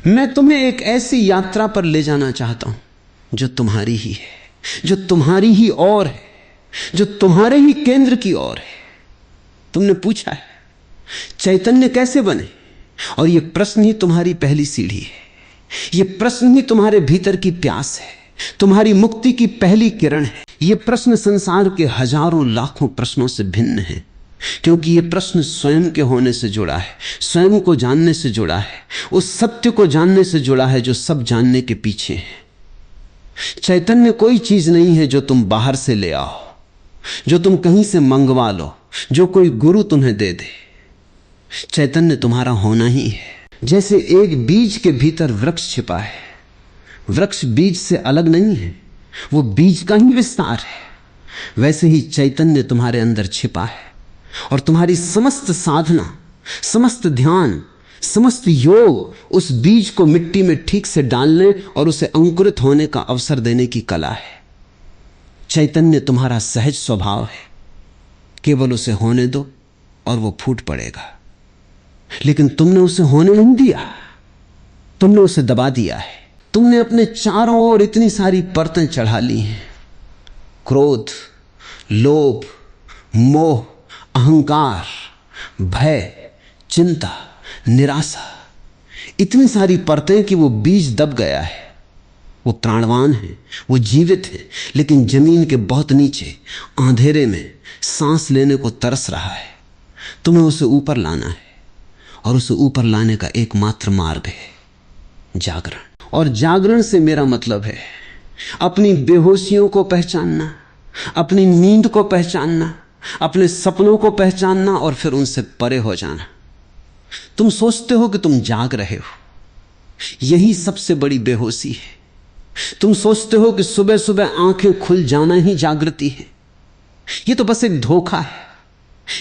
मैं तुम्हें एक ऐसी यात्रा पर ले जाना चाहता हूं जो तुम्हारी ही है, जो तुम्हारी ही ओर है, जो तुम्हारे ही केंद्र की ओर है। तुमने पूछा है चैतन्य कैसे बने, और यह प्रश्न ही तुम्हारी पहली सीढ़ी है। यह प्रश्न ही तुम्हारे भीतर की प्यास है, तुम्हारी मुक्ति की पहली किरण है। यह प्रश्न संसार के हजारों लाखों प्रश्नों से भिन्न है, क्योंकि यह प्रश्न स्वयं के होने से जुड़ा है, स्वयं को जानने से जुड़ा है, उस सत्य को जानने से जुड़ा है जो सब जानने के पीछे है। चैतन्य कोई चीज नहीं है जो तुम बाहर से ले आओ, जो तुम कहीं से मंगवा लो, जो कोई गुरु तुम्हें दे दे। चैतन्य तुम्हारा होना ही है। जैसे एक बीज के भीतर वृक्ष छिपा है, वृक्ष बीज से अलग नहीं है, वो बीज का ही विस्तार है, वैसे ही चैतन्य तुम्हारे अंदर छिपा है। और तुम्हारी समस्त साधना, समस्त ध्यान, समस्त योग उस बीज को मिट्टी में ठीक से डालने और उसे अंकुरित होने का अवसर देने की कला है। चैतन्य तुम्हारा सहज स्वभाव है, केवल उसे होने दो और वो फूट पड़ेगा। लेकिन तुमने उसे होने नहीं दिया, तुमने उसे दबा दिया है। तुमने अपने चारों ओर इतनी सारी परतें चढ़ा ली हैं, क्रोध, लोभ, मोह, अहंकार, भय, चिंता, निराशा, इतनी सारी परतें कि वो बीज दब गया है। वो प्राणवान है, वो जीवित है, लेकिन जमीन के बहुत नीचे अंधेरे में सांस लेने को तरस रहा है। तुम्हें उसे ऊपर लाना है, और उसे ऊपर लाने का एकमात्र मार्ग है जागरण। और जागरण से मेरा मतलब है अपनी बेहोशियों को पहचानना, अपनी नींद को पहचानना, अपने सपनों को पहचानना और फिर उनसे परे हो जाना। तुम सोचते हो कि तुम जाग रहे हो, यही सबसे बड़ी बेहोशी है। तुम सोचते हो कि सुबह सुबह आंखें खुल जाना ही जागृति है। यह तो बस एक धोखा है,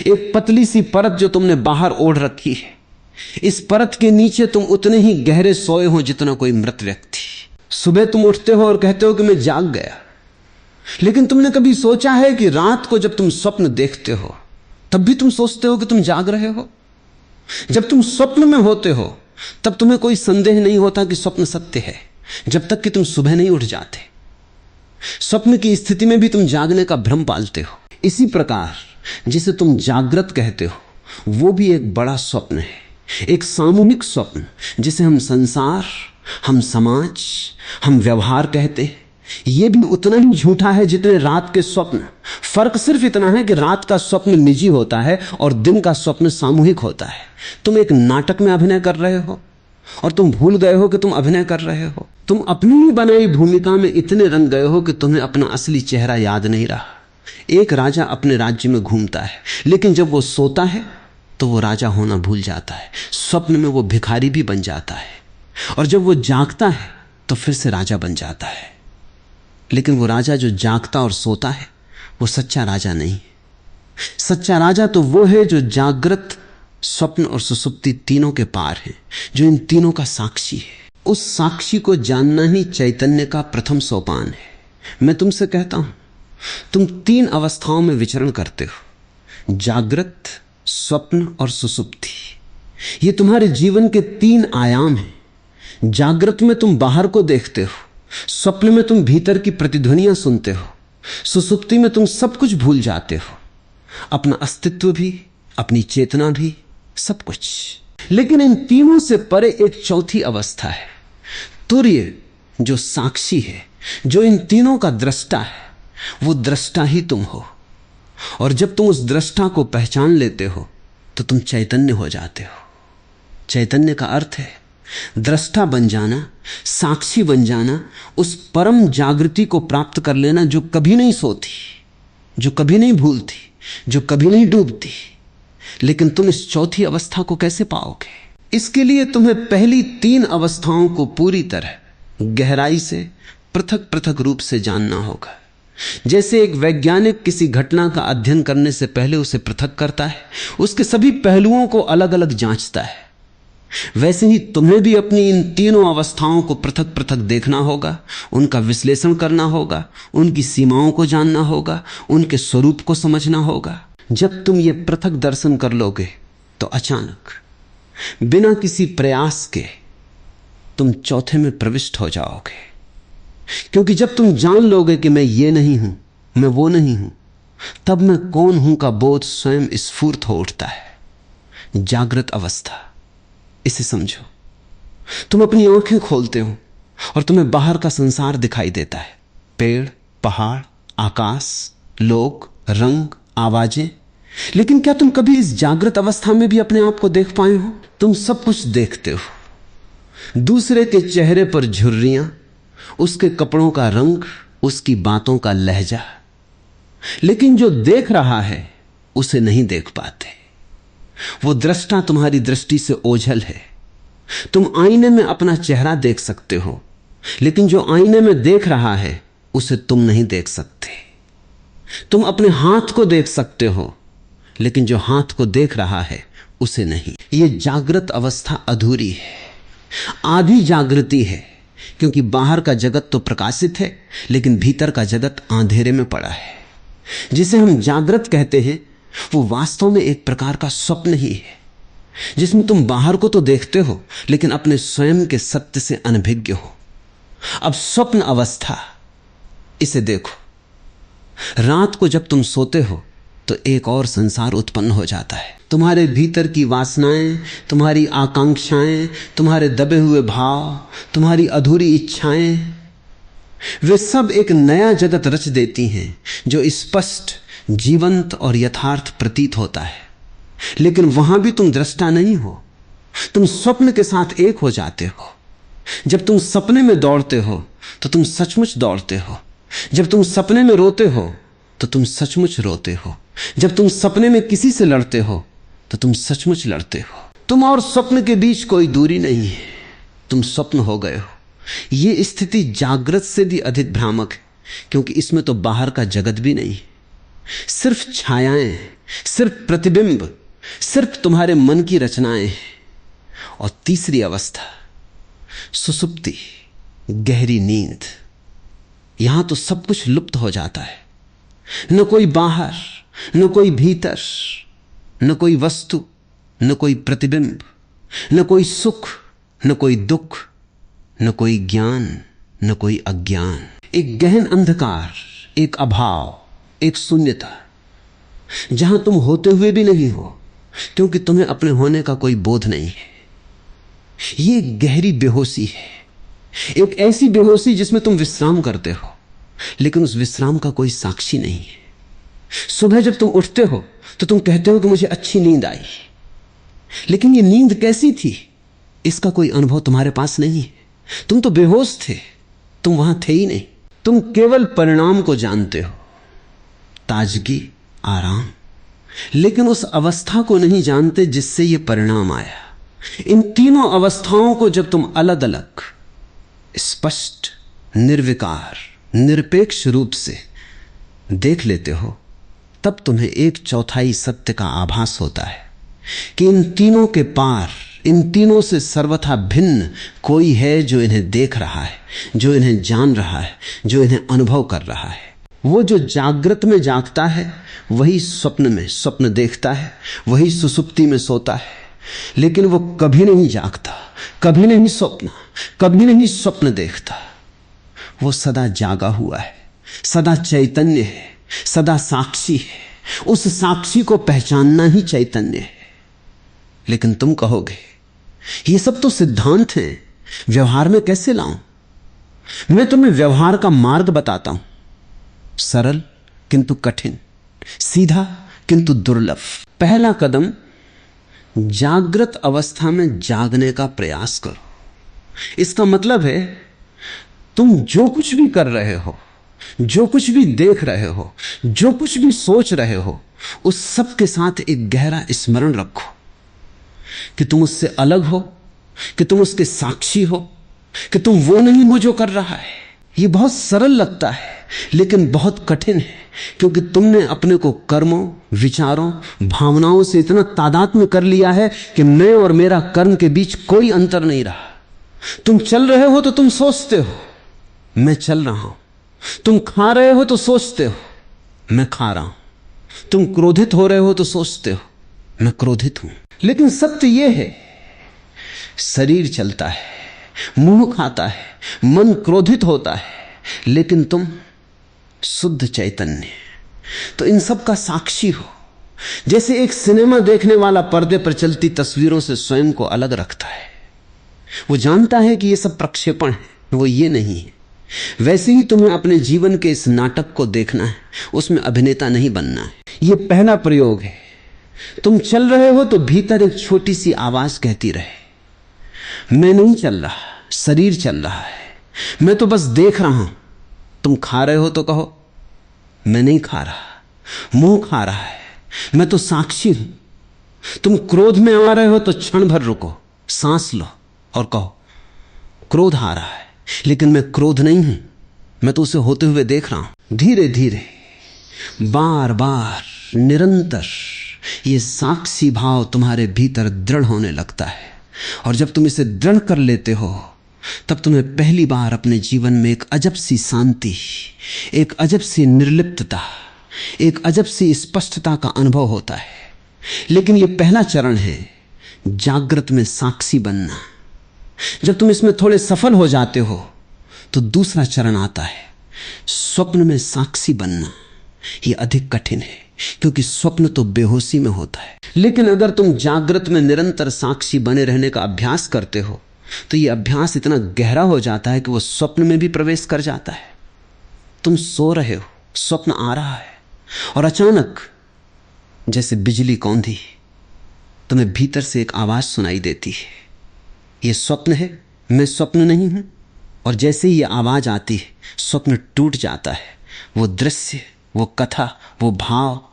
एक पतली सी परत जो तुमने बाहर ओढ़ रखी है। इस परत के नीचे तुम उतने ही गहरे सोए हो जितना कोई मृत व्यक्ति। सुबह तुम उठते हो और कहते हो कि मैं जाग गया, लेकिन तुमने कभी सोचा है कि रात को जब तुम स्वप्न देखते हो तब भी तुम सोचते हो कि तुम जाग रहे हो? जब तुम स्वप्न में होते हो तब तुम्हें कोई संदेह नहीं होता कि स्वप्न सत्य है, जब तक कि तुम सुबह नहीं उठ जाते। स्वप्न की स्थिति में भी तुम जागने का भ्रम पालते हो। इसी प्रकार जिसे तुम जागृत कहते हो वो भी एक बड़ा स्वप्न है, एक सामूहिक स्वप्न जिसे हम संसार, हम समाज, हम व्यवहार कहते हैं। यह भी उतना ही झूठा है जितने रात के स्वप्न। फर्क सिर्फ इतना है कि रात का स्वप्न निजी होता है और दिन का स्वप्न सामूहिक होता है। तुम एक नाटक में अभिनय कर रहे हो और तुम भूल गए हो कि तुम अभिनय कर रहे हो। तुम अपनी ही बनाई भूमिका में इतने रंग गए हो कि तुम्हें अपना असली चेहरा याद नहीं रहा। एक राजा अपने राज्य में घूमता है, लेकिन जब वो सोता है तो वो राजा होना भूल जाता है। स्वप्न में वो भिखारी भी बन जाता है, और जब वो जागता है तो फिर से राजा बन जाता है। लेकिन वो राजा जो जागता और सोता है वो सच्चा राजा नहीं। सच्चा राजा तो वो है जो जागृत, स्वप्न और सुसुप्ति तीनों के पार है, जो इन तीनों का साक्षी है। उस साक्षी को जानना ही चैतन्य का प्रथम सोपान है। मैं तुमसे कहता हूं, तुम तीन अवस्थाओं में विचरण करते हो, जागृत, स्वप्न और सुसुप्ति। ये तुम्हारे जीवन के तीन आयाम हैं। जागृत में तुम बाहर को देखते हो, स्वप्न में तुम भीतर की प्रतिध्वनियां सुनते हो, सुसुप्ति में तुम सब कुछ भूल जाते हो, अपना अस्तित्व भी, अपनी चेतना भी, सब कुछ। लेकिन इन तीनों से परे एक चौथी अवस्था है, तुर्य, जो साक्षी है, जो इन तीनों का दृष्टा है। वो दृष्टा ही तुम हो, और जब तुम उस दृष्टा को पहचान लेते हो तो तुम चैतन्य हो जाते हो। चैतन्य का अर्थ है दृष्टा बन जाना, साक्षी बन जाना, उस परम जागृति को प्राप्त कर लेना जो कभी नहीं सोती, जो कभी नहीं भूलती, जो कभी नहीं डूबती। लेकिन तुम इस चौथी अवस्था को कैसे पाओगे? इसके लिए तुम्हें पहली तीन अवस्थाओं को पूरी तरह गहराई से, पृथक पृथक रूप से जानना होगा। जैसे एक वैज्ञानिक किसी घटना का अध्ययन करने से पहले उसे पृथक करता है, उसके सभी पहलुओं को अलग अलग जांचता है, वैसे ही तुम्हें भी अपनी इन तीनों अवस्थाओं को पृथक पृथक देखना होगा, उनका विश्लेषण करना होगा, उनकी सीमाओं को जानना होगा, उनके स्वरूप को समझना होगा। जब तुम ये पृथक दर्शन कर लोगे तो अचानक, बिना किसी प्रयास के, तुम चौथे में प्रविष्ट हो जाओगे। क्योंकि जब तुम जान लोगे कि मैं ये नहीं हूं, मैं वो नहीं हूं, तब मैं कौन हूं का बोध स्वयं स्फूर्त हो उठता है। जागृत अवस्था, इसे समझो। तुम अपनी आंखें खोलते हो और तुम्हें बाहर का संसार दिखाई देता है, पेड़, पहाड़, आकाश, लोग, रंग, आवाजें। लेकिन क्या तुम कभी इस जागृत अवस्था में भी अपने आप को देख पाए हो? तुम सब कुछ देखते हो, दूसरे के चेहरे पर झुर्रियां, उसके कपड़ों का रंग, उसकी बातों का लहजा, लेकिन जो देख रहा है उसे नहीं देख पाते। वो दृष्टा तुम्हारी दृष्टि से ओझल है। तुम आईने में अपना चेहरा देख सकते हो, लेकिन जो आईने में देख रहा है उसे तुम नहीं देख सकते। तुम अपने हाथ को देख सकते हो, लेकिन जो हाथ को देख रहा है उसे नहीं। यह जागृत अवस्था अधूरी है, आधी जागृति है, क्योंकि बाहर का जगत तो प्रकाशित है, लेकिन भीतर का जगत अंधेरे में पड़ा है। जिसे हम जागृत कहते हैं वो वास्तव में एक प्रकार का स्वप्न ही है, जिसमें तुम बाहर को तो देखते हो, लेकिन अपने स्वयं के सत्य से अनभिज्ञ हो। अब स्वप्न अवस्था, इसे देखो। रात को जब तुम सोते हो तो एक और संसार उत्पन्न हो जाता है। तुम्हारे भीतर की वासनाएं, तुम्हारी आकांक्षाएं, तुम्हारे दबे हुए भाव, तुम्हारी अधूरी इच्छाएं, वे सब एक नया जगत रच देती हैं जो स्पष्ट, जीवंत और यथार्थ प्रतीत होता है। लेकिन वहां भी तुम दृष्टा नहीं हो, तुम स्वप्न के साथ एक हो जाते हो। जब तुम सपने में दौड़ते हो तो तुम सचमुच दौड़ते हो। जब तुम सपने में रोते हो तो तुम सचमुच रोते हो। जब तुम सपने में किसी से लड़ते हो तो तुम सचमुच लड़ते हो। तुम और स्वप्न के बीच कोई दूरी नहीं है, तुम स्वप्न हो गए हो। यह स्थिति जागृत से भी अधिक भ्रामक है, क्योंकि इसमें तो बाहर का जगत भी नहीं, सिर्फ छायाएं, सिर्फ प्रतिबिंब, सिर्फ तुम्हारे मन की रचनाएं। और तीसरी अवस्था सुसुप्ति, गहरी नींद। यहां तो सब कुछ लुप्त हो जाता है, न कोई बाहर, न कोई भीतर, न कोई वस्तु, न कोई प्रतिबिंब, न कोई सुख, न कोई दुख, न कोई ज्ञान, न कोई अज्ञान। एक गहन अंधकार, एक अभाव, एक शून्यता, जहां तुम होते हुए भी नहीं हो, क्योंकि तुम्हें अपने होने का कोई बोध नहीं है। यह एक गहरी बेहोशी है, एक ऐसी बेहोशी जिसमें तुम विश्राम करते हो, लेकिन उस विश्राम का कोई साक्षी नहीं है। सुबह जब तुम उठते हो तो तुम कहते हो कि मुझे अच्छी नींद आई, लेकिन ये नींद कैसी थी इसका कोई अनुभव तुम्हारे पास नहीं है। तुम तो बेहोश थे, तुम वहां थे ही नहीं। तुम केवल परिणाम को जानते हो, ताजगी, आराम, लेकिन उस अवस्था को नहीं जानते जिससे यह परिणाम आया। इन तीनों अवस्थाओं को जब तुम अलग अलग, स्पष्ट, निर्विकार, निरपेक्ष रूप से देख लेते हो, तब तुम्हें एक चौथाई सत्य का आभास होता है कि इन तीनों के पार, इन तीनों से सर्वथा भिन्न कोई है जो इन्हें देख रहा है, जो इन्हें जान रहा है, जो इन्हें अनुभव कर रहा है। वो जो जागृत में जागता है वही स्वप्न में स्वप्न देखता है, वही सुसुप्ति में सोता है, लेकिन वो कभी नहीं जागता, कभी नहीं स्वप्न, कभी नहीं स्वप्न देखता। वो सदा जागा हुआ है, सदा चैतन्य है, सदा साक्षी है। उस साक्षी को पहचानना ही चैतन्य है। लेकिन तुम कहोगे ये सब तो सिद्धांत हैं, व्यवहार में कैसे लाऊं? मैं तुम्हें व्यवहार का मार्ग बताता हूं, सरल किंतु कठिन, सीधा किंतु दुर्लभ। पहला कदम, जागृत अवस्था में जागने का प्रयास करो। इसका मतलब है तुम जो कुछ भी कर रहे हो, जो कुछ भी देख रहे हो, जो कुछ भी सोच रहे हो, उस सब के साथ एक गहरा स्मरण रखो कि तुम उससे अलग हो, कि तुम उसके साक्षी हो, कि तुम वो नहीं हो जो कर रहा है। ये बहुत सरल लगता है लेकिन बहुत कठिन है, क्योंकि तुमने अपने को कर्मों, विचारों, भावनाओं से इतना तादात्म्य कर लिया है कि मैं और मेरा कर्म के बीच कोई अंतर नहीं रहा। तुम चल रहे हो तो तुम सोचते हो मैं चल रहा हूं, तुम खा रहे हो तो सोचते हो मैं खा रहा हूं, तुम क्रोधित हो रहे हो तो सोचते हो मैं क्रोधित हूं। लेकिन सत्य यह है, शरीर चलता है, मुंह खाता है, मन क्रोधित होता है, लेकिन तुम शुद्ध चैतन्य। तो इन सब का साक्षी हो। जैसे एक सिनेमा देखने वाला पर्दे पर चलती तस्वीरों से स्वयं को अलग रखता है, वो जानता है कि ये सब प्रक्षेपण है, वो ये नहीं है। वैसे ही तुम्हें अपने जीवन के इस नाटक को देखना है, उसमें अभिनेता नहीं बनना है। ये पहला प्रयोग है। तुम चल रहे हो तो भीतर एक छोटी सी आवाज कहती रहे, मैं नहीं चल रहा, शरीर चल रहा है, मैं तो बस देख रहा हूं। तुम खा रहे हो तो कहो, मैं नहीं खा रहा, मुंह खा रहा है, मैं तो साक्षी हूं। तुम क्रोध में आ रहे हो तो क्षण भर रुको, सांस लो और कहो, क्रोध आ रहा है, लेकिन मैं क्रोध नहीं हूं, मैं तो उसे होते हुए देख रहा हूं। धीरे धीरे, बार बार, निरंतर ये साक्षी भाव तुम्हारे भीतर दृढ़ होने लगता है। और जब तुम इसे दृढ़ कर लेते हो, तब तुम्हें पहली बार अपने जीवन में एक अजब सी शांति, एक अजब सी निर्लिप्तता, एक अजब सी स्पष्टता का अनुभव होता है। लेकिन यह पहला चरण है, जागृत में साक्षी बनना। जब तुम इसमें थोड़े सफल हो जाते हो तो दूसरा चरण आता है, स्वप्न में साक्षी बनना। यह अधिक कठिन है, क्योंकि स्वप्न तो बेहोशी में होता है। लेकिन अगर तुम जागृत में निरंतर साक्षी बने रहने का अभ्यास करते हो तो यह अभ्यास इतना गहरा हो जाता है कि वो स्वप्न में भी प्रवेश कर जाता है। तुम सो रहे हो, स्वप्न आ रहा है, और अचानक जैसे बिजली कौंधी तुम्हें भीतर से एक आवाज सुनाई देती है, यह स्वप्न है, मैं स्वप्न नहीं हूं। और जैसे ही यह आवाज आती है, स्वप्न टूट जाता है। वो दृश्य, वो कथा, वो भाव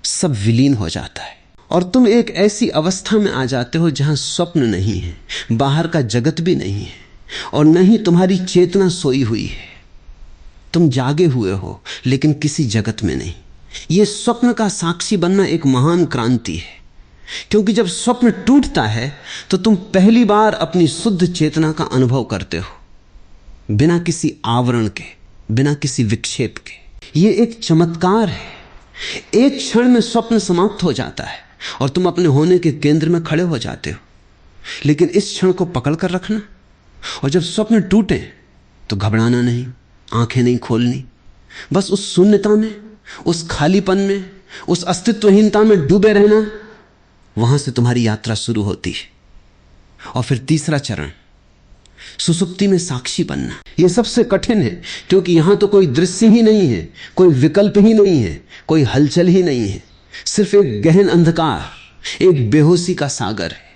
सब विलीन हो जाता है, और तुम एक ऐसी अवस्था में आ जाते हो जहां स्वप्न नहीं है, बाहर का जगत भी नहीं है, और न ही तुम्हारी चेतना सोई हुई है। तुम जागे हुए हो, लेकिन किसी जगत में नहीं। यह स्वप्न का साक्षी बनना एक महान क्रांति है, क्योंकि जब स्वप्न टूटता है तो तुम पहली बार अपनी शुद्ध चेतना का अनुभव करते हो, बिना किसी आवरण के, बिना किसी विक्षेप के। यह एक चमत्कार है। एक क्षण में स्वप्न समाप्त हो जाता है और तुम अपने होने के केंद्र में खड़े हो जाते हो। लेकिन इस क्षण को पकड़ कर रखना, और जब स्वप्न टूटे तो घबराना नहीं, आंखें नहीं खोलनी, बस उस शून्यता में, उस खालीपन में, उस अस्तित्वहीनता में डूबे रहना। वहां से तुम्हारी यात्रा शुरू होती है। और फिर तीसरा चरण, सुसुप्ति में साक्षी बनना। यह सबसे कठिन है, क्योंकि यहां तो कोई दृश्य ही नहीं है, कोई विकल्प ही नहीं है, कोई हलचल ही नहीं है, सिर्फ एक गहन अंधकार, एक बेहोशी का सागर है।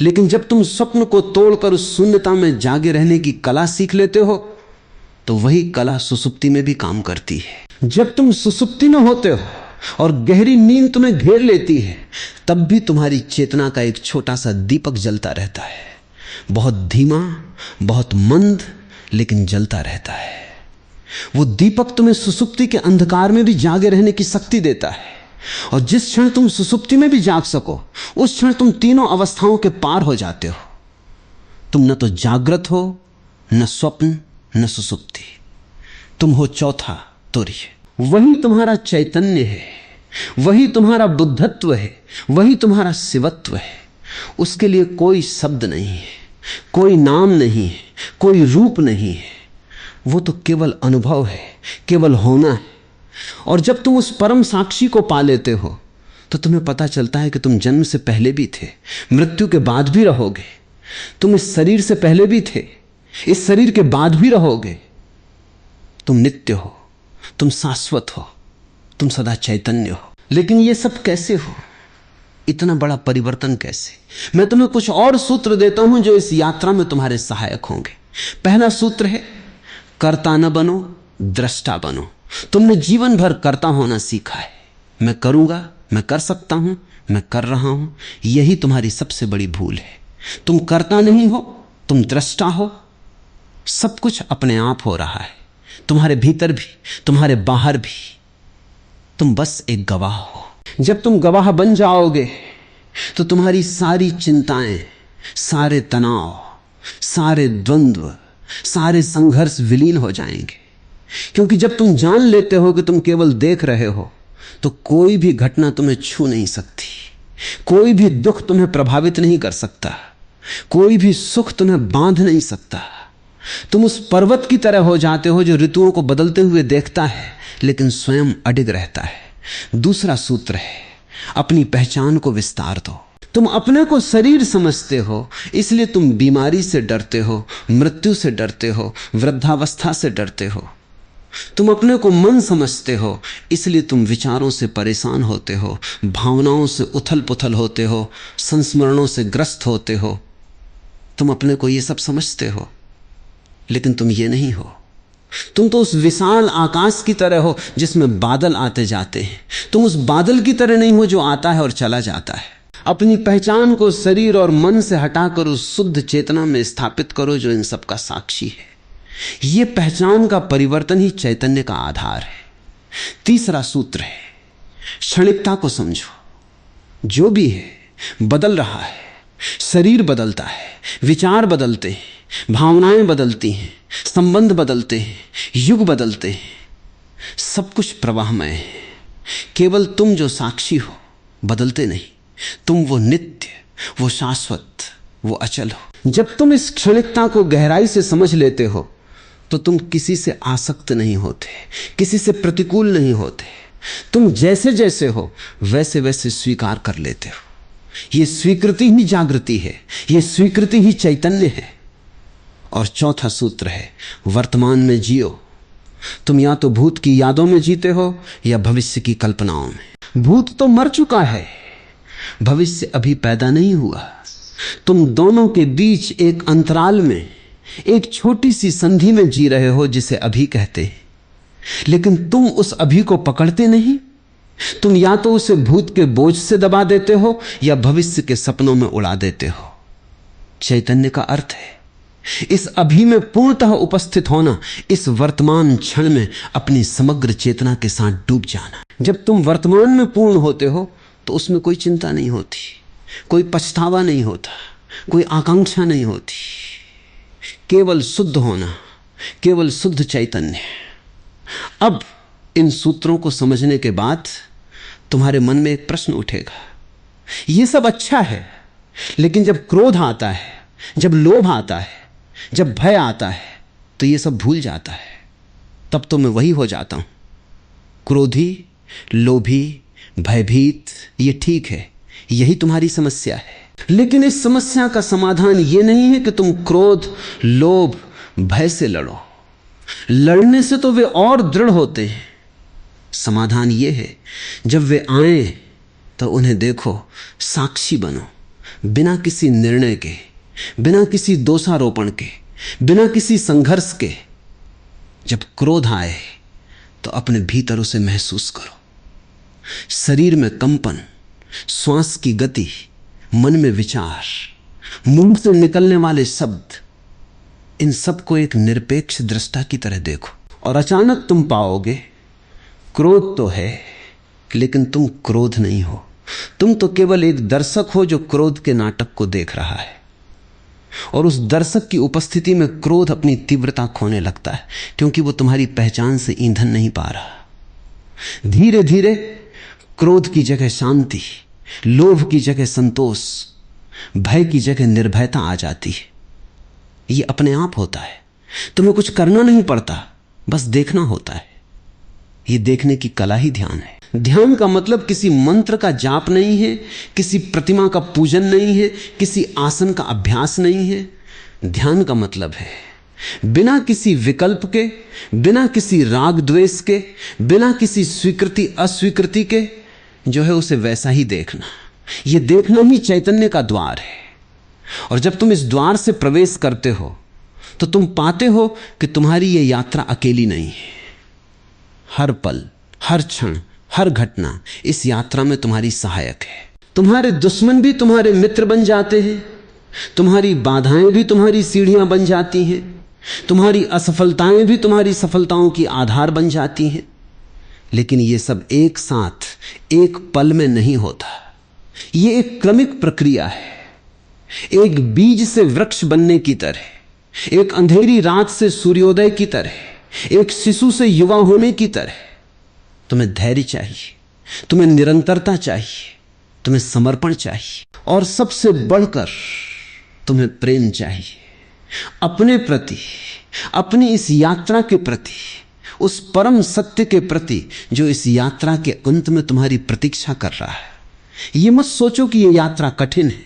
लेकिन जब तुम स्वप्न को तोड़कर उस शून्यता में जागे रहने की कला सीख लेते हो, तो वही कला सुसुप्ति में भी काम करती है। जब तुम सुसुप्ति में होते हो और गहरी नींद तुम्हें घेर लेती है, तब भी तुम्हारी चेतना का एक छोटा सा दीपक जलता रहता है, बहुत धीमा, बहुत मंद, लेकिन जलता रहता है। वो दीपक तुम्हें सुसुप्ति के अंधकार में भी जागे रहने की शक्ति देता है। और जिस क्षण तुम सुसुप्ति में भी जाग सको, उस क्षण तुम तीनों अवस्थाओं के पार हो जाते हो। तुम न तो जागृत हो, न स्वप्न, न सुसुप्ति, तुम हो चौथा तुर्य। वही तुम्हारा चैतन्य है, वही तुम्हारा बुद्धत्व है, वही तुम्हारा शिवत्व है। उसके लिए कोई शब्द नहीं है, कोई नाम नहीं है, कोई रूप नहीं है। वो तो केवल अनुभव है, केवल होना है। और जब तुम उस परम साक्षी को पा लेते हो, तो तुम्हें पता चलता है कि तुम जन्म से पहले भी थे, मृत्यु के बाद भी रहोगे। तुम इस शरीर से पहले भी थे, इस शरीर के बाद भी रहोगे। तुम नित्य हो, तुम शाश्वत हो, तुम सदा चैतन्य हो। लेकिन ये सब कैसे हो? इतना बड़ा परिवर्तन कैसे? मैं तुम्हें कुछ और सूत्र देता हूं जो इस यात्रा में तुम्हारे सहायक होंगे। पहला सूत्र है, कर्ता न बनो, दृष्टा बनो। तुमने जीवन भर कर्ता होना सीखा है, मैं करूंगा, मैं कर सकता हूं, मैं कर रहा हूं। यही तुम्हारी सबसे बड़ी भूल है। तुम कर्ता नहीं हो, तुम दृष्टा हो। सब कुछ अपने आप हो रहा है, तुम्हारे भीतर भी, तुम्हारे बाहर भी। तुम बस एक गवाह हो। जब तुम गवाह बन जाओगे तो तुम्हारी सारी चिंताएं, सारे तनाव, सारे द्वंद्व, सारे संघर्ष विलीन हो जाएंगे। क्योंकि जब तुम जान लेते हो कि तुम केवल देख रहे हो, तो कोई भी घटना तुम्हें छू नहीं सकती, कोई भी दुख तुम्हें प्रभावित नहीं कर सकता। कोई भी सुख तुम्हें बांध नहीं सकता। तुम उस पर्वत की तरह हो जाते हो जो ऋतुओं को बदलते हुए देखता है लेकिन स्वयं अडिग रहता है। दूसरा सूत्र है, अपनी पहचान को विस्तार दो। तुम अपने को शरीर समझते हो, इसलिए तुम बीमारी से डरते हो, मृत्यु से डरते हो, वृद्धावस्था से डरते हो। तुम अपने को मन समझते हो, इसलिए तुम विचारों से परेशान होते हो, भावनाओं से उथल पुथल होते हो, संस्मरणों से ग्रस्त होते हो। तुम अपने को ये सब समझते हो, लेकिन तुम ये नहीं हो। तुम तो उस विशाल आकाश की तरह हो जिसमें बादल आते जाते हैं। तुम उस बादल की तरह नहीं हो जो आता है और चला जाता है। अपनी पहचान को शरीर और मन से हटाकर उस शुद्ध चेतना में स्थापित करो जो इन सब का साक्षी है। यह पहचान का परिवर्तन ही चैतन्य का आधार है। तीसरा सूत्र है, क्षणिकता को समझो। जो भी है बदल रहा है। शरीर बदलता है, विचार बदलते हैं, भावनाएं बदलती हैं, संबंध बदलते हैं, युग बदलते हैं, सब कुछ प्रवाहमय है। केवल तुम जो साक्षी हो बदलते नहीं। तुम वो नित्य, वो शाश्वत, वो अचल हो। जब तुम इस क्षणिकता को गहराई से समझ लेते हो तो तुम किसी से आसक्त नहीं होते, किसी से प्रतिकूल नहीं होते। तुम जैसे जैसे हो वैसे वैसे स्वीकार कर लेते हो। यह स्वीकृति ही जागृति है, यह स्वीकृति ही चैतन्य है। और चौथा सूत्र है, वर्तमान में जियो। तुम या तो भूत की यादों में जीते हो या भविष्य की कल्पनाओं में। भूत तो मर चुका है, भविष्य अभी पैदा नहीं हुआ। तुम दोनों के बीच एक अंतराल में, एक छोटी सी संधि में जी रहे हो जिसे अभी कहते हैं। लेकिन तुम उस अभी को पकड़ते नहीं। तुम या तो उसे भूत के बोझ से दबा देते हो या भविष्य के सपनों में उड़ा देते हो। चैतन्य का अर्थ है इस अभी में पूर्णतः उपस्थित होना, इस वर्तमान क्षण में अपनी समग्र चेतना के साथ डूब जाना। जब तुम वर्तमान में पूर्ण होते हो तो उसमें कोई चिंता नहीं होती, कोई पछतावा नहीं होता, कोई आकांक्षा नहीं होती। केवल शुद्ध होना, केवल शुद्ध चैतन्य। अब इन सूत्रों को समझने के बाद तुम्हारे मन में एक प्रश्न उठेगा, यह सब अच्छा है, लेकिन जब क्रोध आता है, जब लोभ आता है, जब भय आता है, तो यह सब भूल जाता है। तब तो मैं वही हो जाता हूं, क्रोधी, लोभी, भयभीत। ये ठीक है, यही तुम्हारी समस्या है। लेकिन इस समस्या का समाधान यह नहीं है कि तुम क्रोध, लोभ, भय से लड़ो। लड़ने से तो वे और दृढ़ होते हैं। समाधान यह है, जब वे आए तो उन्हें देखो, साक्षी बनो, बिना किसी निर्णय के, बिना किसी दोषारोपण के, बिना किसी संघर्ष के। जब क्रोध आए तो अपने भीतर उसे महसूस करो। शरीर में कंपन, श्वास की गति, मन में विचार, मुंह से निकलने वाले शब्द, इन सब को एक निरपेक्ष दृष्टा की तरह देखो। और अचानक तुम पाओगे क्रोध तो है, लेकिन तुम क्रोध नहीं हो। तुम तो केवल एक दर्शक हो जो क्रोध के नाटक को देख रहा है। और उस दर्शक की उपस्थिति में क्रोध अपनी तीव्रता खोने लगता है, क्योंकि वो तुम्हारी पहचान से ईंधन नहीं पा रहा। धीरे धीरे क्रोध की जगह शांति, लोभ की जगह संतोष, भय की जगह निर्भयता आ जाती है। ये अपने आप होता है, तुम्हें कुछ करना नहीं पड़ता, बस देखना होता है। ये देखने की कला ही ध्यान है। ध्यान का मतलब किसी मंत्र का जाप नहीं है, किसी प्रतिमा का पूजन नहीं है, किसी आसन का अभ्यास नहीं है। ध्यान का मतलब है बिना किसी विकल्प के, बिना किसी राग द्वेष के, बिना किसी स्वीकृति अस्वीकृति के, जो है उसे वैसा ही देखना। यह देखना ही चैतन्य का द्वार है। और जब तुम इस द्वार से प्रवेश करते हो तो तुम पाते हो कि तुम्हारी यह यात्रा अकेली नहीं है। हर पल, हर क्षण, हर घटना इस यात्रा में तुम्हारी सहायक है। तुम्हारे दुश्मन भी तुम्हारे मित्र बन जाते हैं, तुम्हारी बाधाएं भी तुम्हारी सीढ़ियां बन जाती हैं, तुम्हारी असफलताएं भी तुम्हारी सफलताओं की आधार बन जाती हैं। लेकिन ये सब एक साथ एक पल में नहीं होता। ये एक क्रमिक प्रक्रिया है, एक बीज से वृक्ष बनने की तरह, एक अंधेरी रात से सूर्योदय की तरह, एक शिशु से युवा होने की तरह। तुम्हें धैर्य चाहिए, तुम्हें निरंतरता चाहिए, तुम्हें समर्पण चाहिए, और सबसे बढ़कर तुम्हें प्रेम चाहिए अपने प्रति, अपनी इस यात्रा के प्रति, उस परम सत्य के प्रति जो इस यात्रा के अंत में तुम्हारी प्रतीक्षा कर रहा है। ये मत सोचो कि ये यात्रा कठिन है,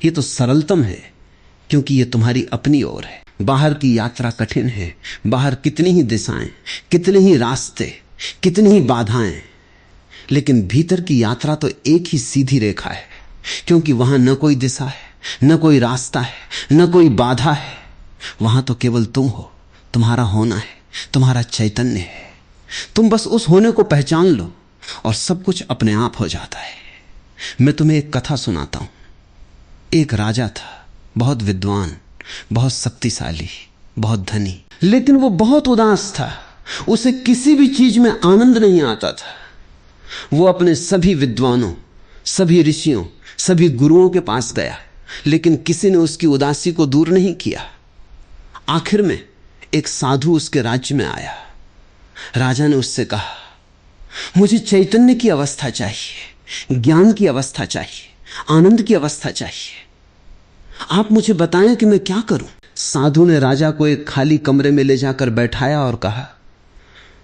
ये तो सरलतम है, क्योंकि ये तुम्हारी अपनी ओर है। बाहर की यात्रा कठिन है, बाहर कितनी ही दिशाएं, कितने ही रास्ते, कितनी ही बाधाएं, लेकिन भीतर की यात्रा तो एक ही सीधी रेखा है, क्योंकि वहां न कोई दिशा है, न कोई रास्ता है, न कोई बाधा है। वहां तो केवल तुम हो, तुम्हारा होना है, तुम्हारा चैतन्य है। तुम बस उस होने को पहचान लो और सब कुछ अपने आप हो जाता है। मैं तुम्हें एक कथा सुनाता हूं। एक राजा था, बहुत विद्वान, बहुत शक्तिशाली, बहुत धनी, लेकिन वो बहुत उदास था। उसे किसी भी चीज में आनंद नहीं आता था। वो अपने सभी विद्वानों, सभी ऋषियों, सभी गुरुओं के पास गया, लेकिन किसी ने उसकी उदासी को दूर नहीं किया। आखिर में एक साधु उसके राज्य में आया। राजा ने उससे कहा, मुझे चैतन्य की अवस्था चाहिए, ज्ञान की अवस्था चाहिए, आनंद की अवस्था चाहिए। आप मुझे बताएं कि मैं क्या करूं। साधु ने राजा को एक खाली कमरे में ले जाकर बैठाया और कहा,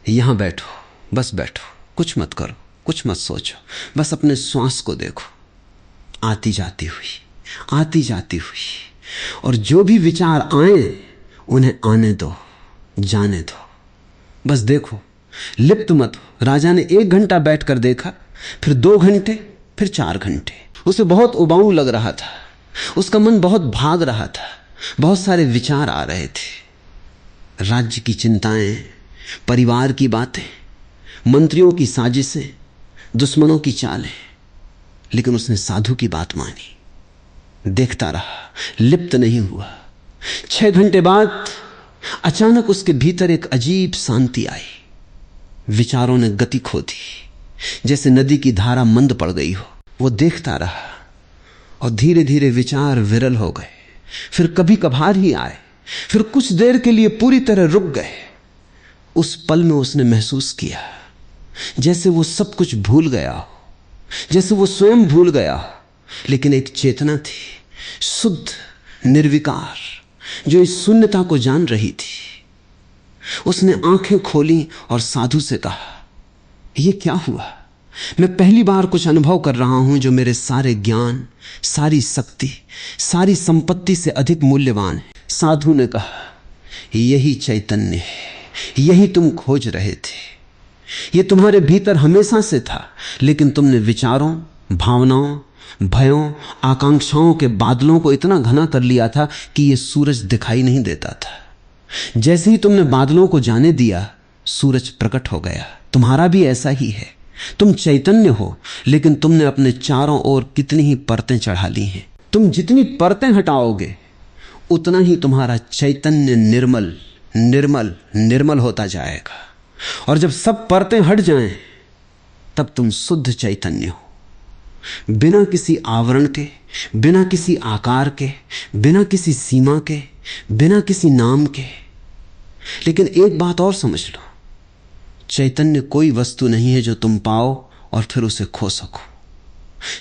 यहां बैठो, बस बैठो, कुछ मत करो, कुछ मत सोचो, बस अपने श्वास को देखो, आती जाती हुई, आती जाती हुई, और जो भी विचार आए उन्हें आने दो, जाने दो, बस देखो, लिप्त मत हो। राजा ने 1 घंटा बैठकर देखा, फिर 2 घंटे, फिर 4 घंटे। उसे बहुत उबाऊ लग रहा था, उसका मन बहुत भाग रहा था, बहुत सारे विचार आ रहे थे, राज्य की चिंताएं, परिवार की बातें, मंत्रियों की साजिशें, दुश्मनों की चालें। लेकिन उसने साधु की बात मानी, देखता रहा, लिप्त नहीं हुआ। 6 घंटे बाद अचानक उसके भीतर एक अजीब शांति आई। विचारों ने गति खो दी, जैसे नदी की धारा मंद पड़ गई हो। वो देखता रहा और धीरे धीरे विचार विरल हो गए, फिर कभी कभार ही आए, फिर कुछ देर के लिए पूरी तरह रुक गए। उस पल में उसने महसूस किया जैसे वो सब कुछ भूल गया हो, जैसे वो स्वयं भूल गया हो, लेकिन एक चेतना थी, शुद्ध, निर्विकार, जो इस शून्यता को जान रही थी। उसने आंखें खोली और साधु से कहा, यह क्या हुआ? मैं पहली बार कुछ अनुभव कर रहा हूं जो मेरे सारे ज्ञान, सारी शक्ति, सारी संपत्ति से अधिक मूल्यवान है। साधु ने कहा, यही चैतन्य है, यही तुम खोज रहे थे। यह तुम्हारे भीतर हमेशा से था, लेकिन तुमने विचारों, भावनाओं, भयों, आकांक्षाओं के बादलों को इतना घना कर लिया था कि यह सूरज दिखाई नहीं देता था। जैसे ही तुमने बादलों को जाने दिया, सूरज प्रकट हो गया। तुम्हारा भी ऐसा ही है। तुम चैतन्य हो, लेकिन तुमने अपने चारों ओर कितनी ही परतें चढ़ा ली हैं। तुम जितनी परतें हटाओगे, उतना ही तुम्हारा चैतन्य निर्मल निर्मल निर्मल होता जाएगा। और जब सब परतें हट जाएं, तब तुम शुद्ध चैतन्य हो, बिना किसी आवरण के, बिना किसी आकार के, बिना किसी सीमा के, बिना किसी नाम के। लेकिन एक बात और समझ लो, चैतन्य कोई वस्तु नहीं है जो तुम पाओ और फिर उसे खो सको।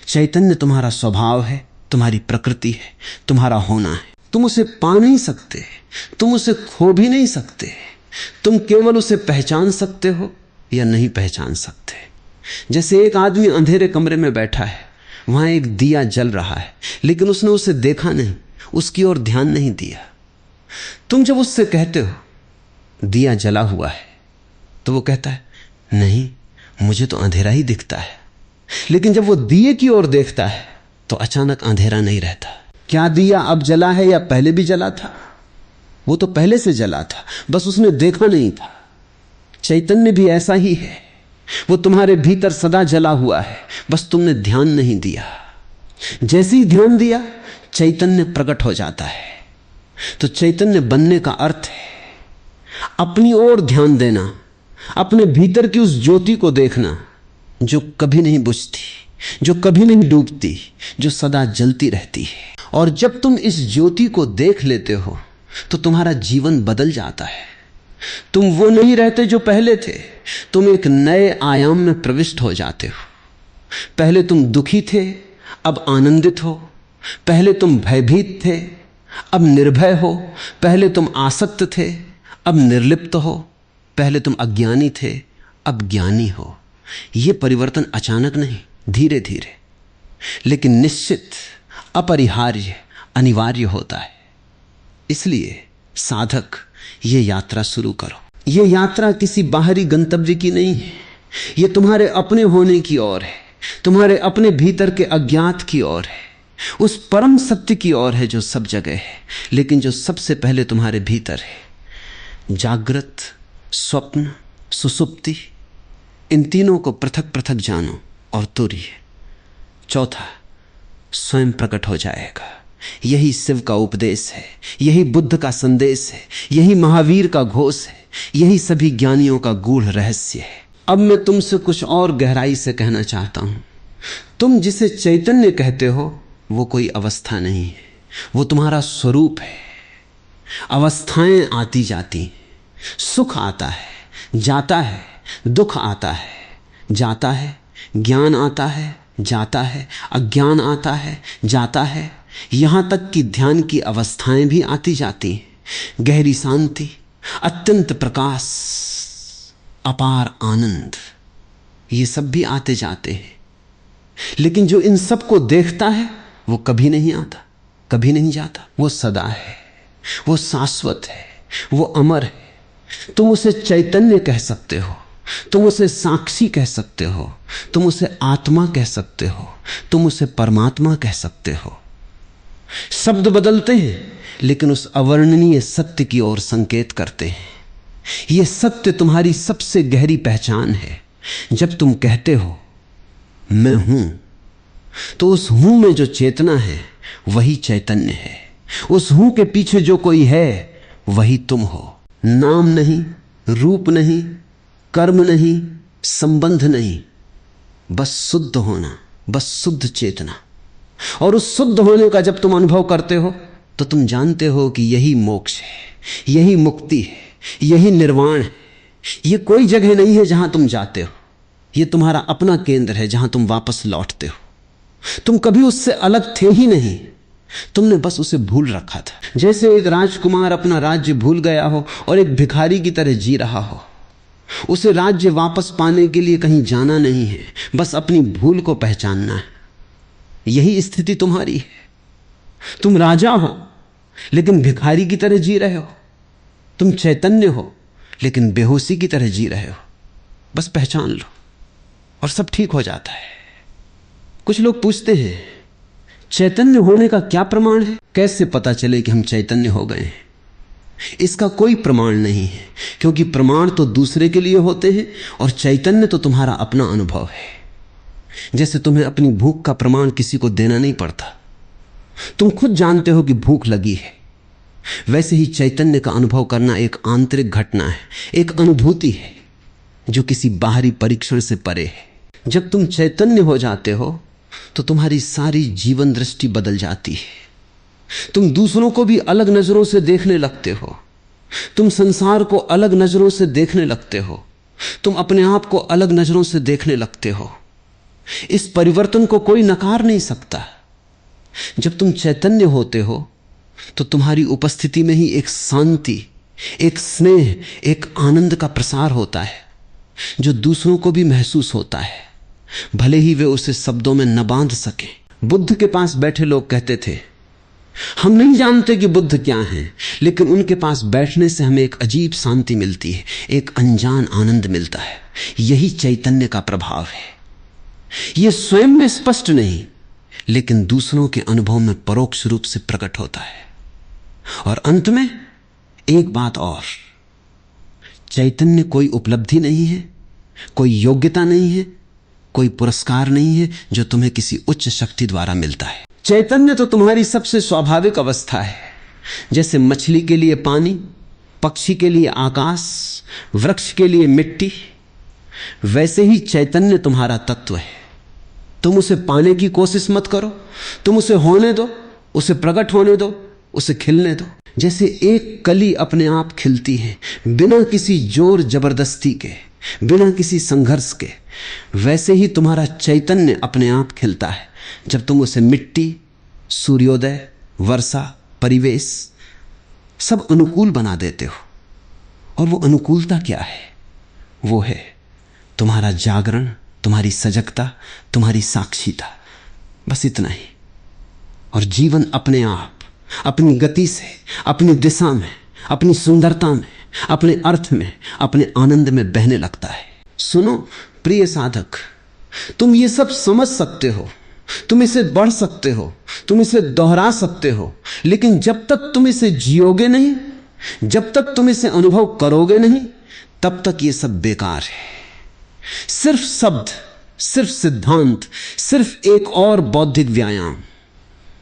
चैतन्य तुम्हारा स्वभाव है, तुम्हारी प्रकृति है, तुम्हारा होना है। तुम उसे पा नहीं सकते, तुम उसे खो भी नहीं सकते। तुम केवल उसे पहचान सकते हो या नहीं पहचान सकते। जैसे एक आदमी अंधेरे कमरे में बैठा है, वहां एक दिया जल रहा है, लेकिन उसने उसे देखा नहीं, उसकी ओर ध्यान नहीं दिया। तुम जब उससे कहते हो दिया जला हुआ है, तो वो कहता है, नहीं, मुझे तो अंधेरा ही दिखता है। लेकिन जब वो दिए की ओर देखता है, तो अचानक अंधेरा नहीं रहता। क्या दिया अब जला है या पहले भी जला था? वो तो पहले से जला था, बस उसने देखा नहीं था। चैतन्य भी ऐसा ही है, वो तुम्हारे भीतर सदा जला हुआ है, बस तुमने ध्यान नहीं दिया। जैसे ही ध्यान दिया, चैतन्य प्रकट हो जाता है। तो चैतन्य बनने का अर्थ है अपनी ओर ध्यान देना, अपने भीतर की उस ज्योति को देखना जो कभी नहीं बुझती, जो कभी नहीं डूबती, जो सदा जलती रहती है। और जब तुम इस ज्योति को देख लेते हो, तो तुम्हारा जीवन बदल जाता है। तुम वो नहीं रहते जो पहले थे, तुम एक नए आयाम में प्रविष्ट हो जाते हो। पहले तुम दुखी थे, अब आनंदित हो। पहले तुम भयभीत थे, अब निर्भय हो। पहले तुम आसक्त थे, अब निर्लिप्त हो। पहले तुम अज्ञानी थे, अब ज्ञानी हो। यह परिवर्तन अचानक नहीं, धीरे धीरे, लेकिन निश्चित, अपरिहार्य, अनिवार्य होता है। इसलिए साधक ये यात्रा शुरू करो। ये यात्रा किसी बाहरी गंतव्य की नहीं है, ये तुम्हारे अपने होने की ओर है, तुम्हारे अपने भीतर के अज्ञात की ओर है, उस परम सत्य की ओर है जो सब जगह है, लेकिन जो सबसे पहले तुम्हारे भीतर है। जागृत, स्वप्न, सुसुप्ति, इन तीनों को पृथक पृथक जानो और तुर्य। चौथा, स्वयं प्रकट हो जाएगा। यही शिव का उपदेश है, यही बुद्ध का संदेश है, यही महावीर का घोष है, यही सभी ज्ञानियों का गूढ़ रहस्य है। अब मैं तुमसे कुछ और गहराई से कहना चाहता हूं। तुम जिसे चैतन्य कहते हो वो कोई अवस्था नहीं है, वो तुम्हारा स्वरूप है। अवस्थाएं आती जाती, सुख आता है, जाता है, दुख आता है, जाता है, ज्ञान आता है, जाता है, अज्ञान आता है, जाता है, यहां तक कि ध्यान की अवस्थाएं भी आती जाती हैं। गहरी शांति, अत्यंत प्रकाश, अपार आनंद, ये सब भी आते जाते हैं। लेकिन जो इन सब को देखता है वो कभी नहीं आता, कभी नहीं जाता। वो सदा है, वो शाश्वत है, वो अमर है। तुम उसे चैतन्य कह सकते हो, तुम उसे साक्षी कह सकते हो, तुम उसे आत्मा कह सकते हो, तुम उसे परमात्मा कह सकते हो। शब्द बदलते हैं लेकिन उस अवर्णनीय सत्य की ओर संकेत करते हैं। यह सत्य तुम्हारी सबसे गहरी पहचान है। जब तुम कहते हो मैं हूं, तो उस हूं में जो चेतना है वही चैतन्य है। उस हूं के पीछे जो कोई है वही तुम हो। नाम नहीं, रूप नहीं, कर्म नहीं, संबंध नहीं, बस शुद्ध होना, बस शुद्ध चेतना। और उस शुद्ध होने का जब तुम अनुभव करते हो तो तुम जानते हो कि यही मोक्ष है, यही मुक्ति है, यही निर्वाण है। यह कोई जगह नहीं है जहां तुम जाते हो, यह तुम्हारा अपना केंद्र है जहां तुम वापस लौटते हो। तुम कभी उससे अलग थे ही नहीं, तुमने बस उसे भूल रखा था। जैसे एक राजकुमार अपना राज्य भूल गया हो और एक भिखारी की तरह जी रहा हो। उसे राज्य वापस पाने के लिए कहीं जाना नहीं है, बस अपनी भूल को पहचानना है। यही स्थिति तुम्हारी है। तुम राजा हो लेकिन भिखारी की तरह जी रहे हो। तुम चैतन्य हो लेकिन बेहोशी की तरह जी रहे हो। बस पहचान लो और सब ठीक हो जाता है। कुछ लोग पूछते हैं चैतन्य होने का क्या प्रमाण है? कैसे पता चले कि हम चैतन्य हो गए हैं? इसका कोई प्रमाण नहीं है, क्योंकि प्रमाण तो दूसरे के लिए होते हैं और चैतन्य तो तुम्हारा अपना अनुभव है। जैसे तुम्हें अपनी भूख का प्रमाण किसी को देना नहीं पड़ता, तुम खुद जानते हो कि भूख लगी है। वैसे ही चैतन्य का अनुभव करना एक आंतरिक घटना है, एक अनुभूति है जो किसी बाहरी परीक्षण से परे है। जब तुम चैतन्य हो जाते हो तो तुम्हारी सारी जीवन दृष्टि बदल जाती है। तुम दूसरों को भी अलग नजरों से देखने लगते हो, तुम संसार को अलग नजरों से देखने लगते हो, तुम अपने आप को अलग नजरों से देखने लगते हो। इस परिवर्तन को कोई नकार नहीं सकता। जब तुम चैतन्य होते हो तो तुम्हारी उपस्थिति में ही एक शांति, एक स्नेह, एक आनंद का प्रसार होता है जो दूसरों को भी महसूस होता है, भले ही वे उसे शब्दों में न बांध सकें। बुद्ध के पास बैठे लोग कहते थे हम नहीं जानते कि बुद्ध क्या हैं, लेकिन उनके पास बैठने से हमें एक अजीब शांति मिलती है, एक अनजान आनंद मिलता है। यही चैतन्य का प्रभाव है। यह स्वयं में स्पष्ट नहीं, लेकिन दूसरों के अनुभव में परोक्ष रूप से प्रकट होता है। और अंत में एक बात और, चैतन्य कोई उपलब्धि नहीं है, कोई योग्यता नहीं है, कोई पुरस्कार नहीं है जो तुम्हें किसी उच्च शक्ति द्वारा मिलता है। चैतन्य तो तुम्हारी सबसे स्वाभाविक अवस्था है। जैसे मछली के लिए पानी, पक्षी के लिए आकाश, वृक्ष के लिए मिट्टी, वैसे ही चैतन्य तुम्हारा तत्व है। तुम उसे पाने की कोशिश मत करो, तुम उसे होने दो, उसे प्रकट होने दो, उसे खिलने दो। जैसे एक कली अपने आप खिलती है बिना किसी जोर जबरदस्ती के, बिना किसी संघर्ष के, वैसे ही तुम्हारा चैतन्य अपने आप खिलता है जब तुम उसे मिट्टी, सूर्योदय, वर्षा, परिवेश सब अनुकूल बना देते हो। और वो अनुकूलता क्या है? वो है तुम्हारा जागरण, तुम्हारी सजगता, तुम्हारी साक्षीता, बस इतना ही। और जीवन अपने आप अपनी गति से, अपनी दिशा में, अपनी सुंदरता में, अपने अर्थ में, अपने आनंद में बहने लगता है। सुनो प्रिय साधक, तुम ये सब समझ सकते हो, तुम इसे बढ़ सकते हो, तुम इसे दोहरा सकते हो, लेकिन जब तक तुम इसे जियोगे नहीं, जब तक तुम इसे अनुभव करोगे नहीं, तब तक ये सब बेकार है। सिर्फ शब्द, सिर्फ सिद्धांत, सिर्फ एक और बौद्धिक व्यायाम।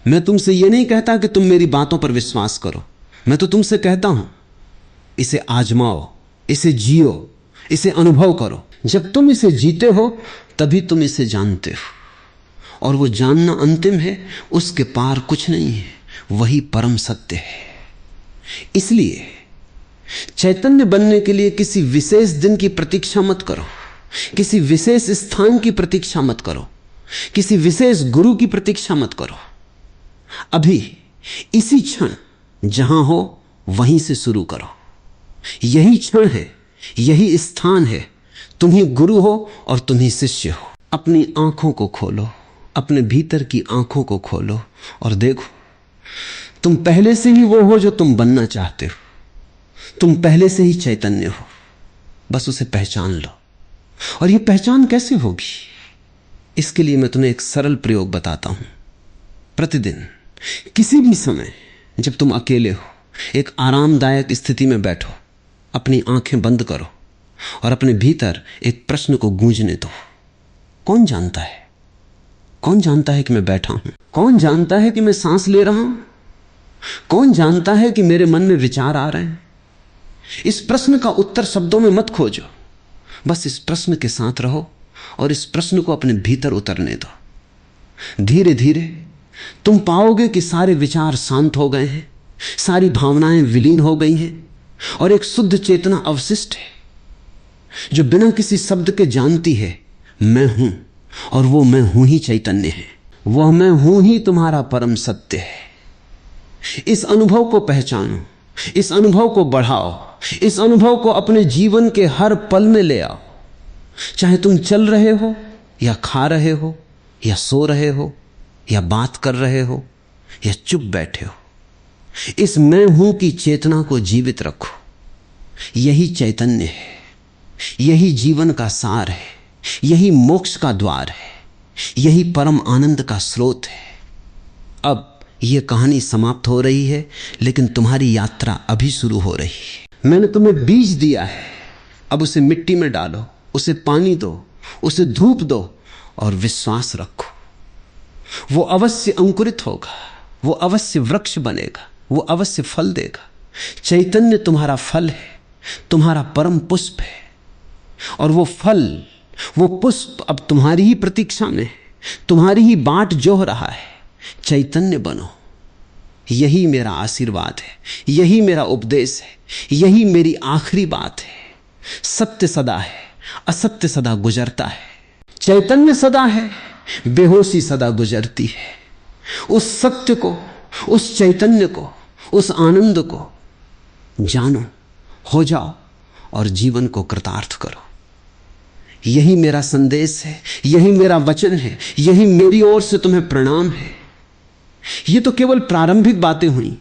मैं तुमसे ये नहीं कहता कि तुम मेरी बातों पर विश्वास करो, मैं तो तुमसे कहता हूं इसे आजमाओ, इसे जियो, इसे अनुभव करो। जब तुम इसे जीते हो तभी तुम इसे जानते हो, और वो जानना अंतिम है, उसके पार कुछ नहीं है, वही परम सत्य है। इसलिए चैतन्य बनने के लिए किसी विशेष दिन की प्रतीक्षा मत करो, किसी विशेष स्थान की प्रतीक्षा मत करो, किसी विशेष गुरु की प्रतीक्षा मत करो। अभी इसी क्षण जहां हो वहीं से शुरू करो। यही क्षण है, यही स्थान है। तुम ही गुरु हो और तुम ही शिष्य हो। अपनी आंखों को खोलो, अपने भीतर की आंखों को खोलो और देखो, तुम पहले से ही वो हो जो तुम बनना चाहते हो। तुम पहले से ही चैतन्य हो, बस उसे पहचान लो। और ये पहचान कैसे होगी? इसके लिए मैं तुम्हें एक सरल प्रयोग बताता हूं। प्रतिदिन किसी भी समय जब तुम अकेले हो, एक आरामदायक स्थिति में बैठो, अपनी आंखें बंद करो और अपने भीतर एक प्रश्न को गूंजने दो। कौन जानता है? कौन जानता है कि मैं बैठा हूं? कौन जानता है कि मैं सांस ले रहा हूं? कौन जानता है कि मेरे मन में विचार आ रहे हैं? इस प्रश्न का उत्तर शब्दों में मत खोजो, बस इस प्रश्न के साथ रहो और इस प्रश्न को अपने भीतर उतरने दो। धीरे धीरे तुम पाओगे कि सारे विचार शांत हो गए हैं, सारी भावनाएं विलीन हो गई हैं और एक शुद्ध चेतना अवशिष्ट है, जो बिना किसी शब्द के जानती है मैं हूं, और वो मैं हूं ही चैतन्य है। वह मैं हूं ही तुम्हारा परम सत्य है। इस अनुभव को पहचानो, इस अनुभव को बढ़ाओ, इस अनुभव को अपने जीवन के हर पल में ले आओ। चाहे तुम चल रहे हो या खा रहे हो या सो रहे हो या बात कर रहे हो या चुप बैठे हो, इस मैं हूं की चेतना को जीवित रखो। यही चैतन्य है, यही जीवन का सार है, यही मोक्ष का द्वार है, यही परम आनंद का स्रोत है। अब यह कहानी समाप्त हो रही है, लेकिन तुम्हारी यात्रा अभी शुरू हो रही है। मैंने तुम्हें बीज दिया है, अब उसे मिट्टी में डालो, उसे पानी दो, उसे धूप दो और विश्वास रखो। वो अवश्य अंकुरित होगा, वो अवश्य वृक्ष बनेगा, वो अवश्य फल देगा। चैतन्य तुम्हारा फल है, तुम्हारा परम पुष्प है, और वो फल, वो पुष्प अब तुम्हारी ही प्रतीक्षा में है, तुम्हारी ही बाट जोह रहा है। चैतन्य बनो, यही मेरा आशीर्वाद है, यही मेरा उपदेश है, यही मेरी आखिरी बात है। सत्य सदा है, असत्य सदा गुजरता है। चैतन्य सदा है, बेहोशी सदा गुजरती है। उस सत्य को, उस चैतन्य को, उस आनंद को जानो, हो जाओ और जीवन को कृतार्थ करो। यही मेरा संदेश है, यही मेरा वचन है, यही मेरी ओर से तुम्हें प्रणाम है। ये तो केवल प्रारंभिक बातें हुई।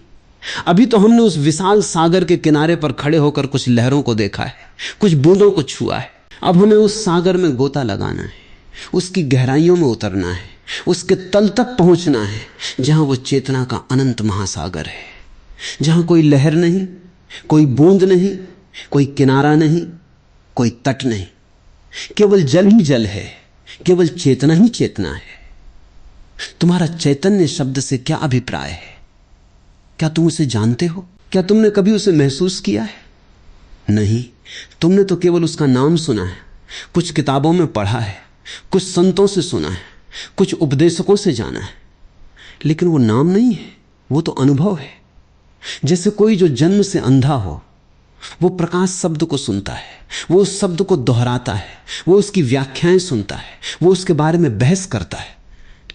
अभी तो हमने उस विशाल सागर के किनारे पर खड़े होकर कुछ लहरों को देखा है, कुछ बूंदों को छुआ है। अब हमें उस सागर में गोता लगाना है, उसकी गहराइयों में उतरना है, उसके तल तक पहुंचना है, जहां वो चेतना का अनंत महासागर है, जहां कोई लहर नहीं, कोई बूंद नहीं, कोई किनारा नहीं, कोई तट नहीं, केवल जल ही जल है, केवल चेतना ही चेतना है। तुम्हारा चैतन्य शब्द से क्या अभिप्राय है? क्या तुम उसे जानते हो? क्या तुमने कभी उसे महसूस किया है? नहीं, तुमने तो केवल उसका नाम सुना है, कुछ किताबों में पढ़ा है, कुछ संतों से सुना है, कुछ उपदेशकों से जाना है, लेकिन वो नाम नहीं है, वो तो अनुभव है। जैसे कोई जो जन्म से अंधा हो, वो प्रकाश शब्द को सुनता है, वो उस शब्द को दोहराता है, वो उसकी व्याख्याएं सुनता है, वो उसके बारे में बहस करता है,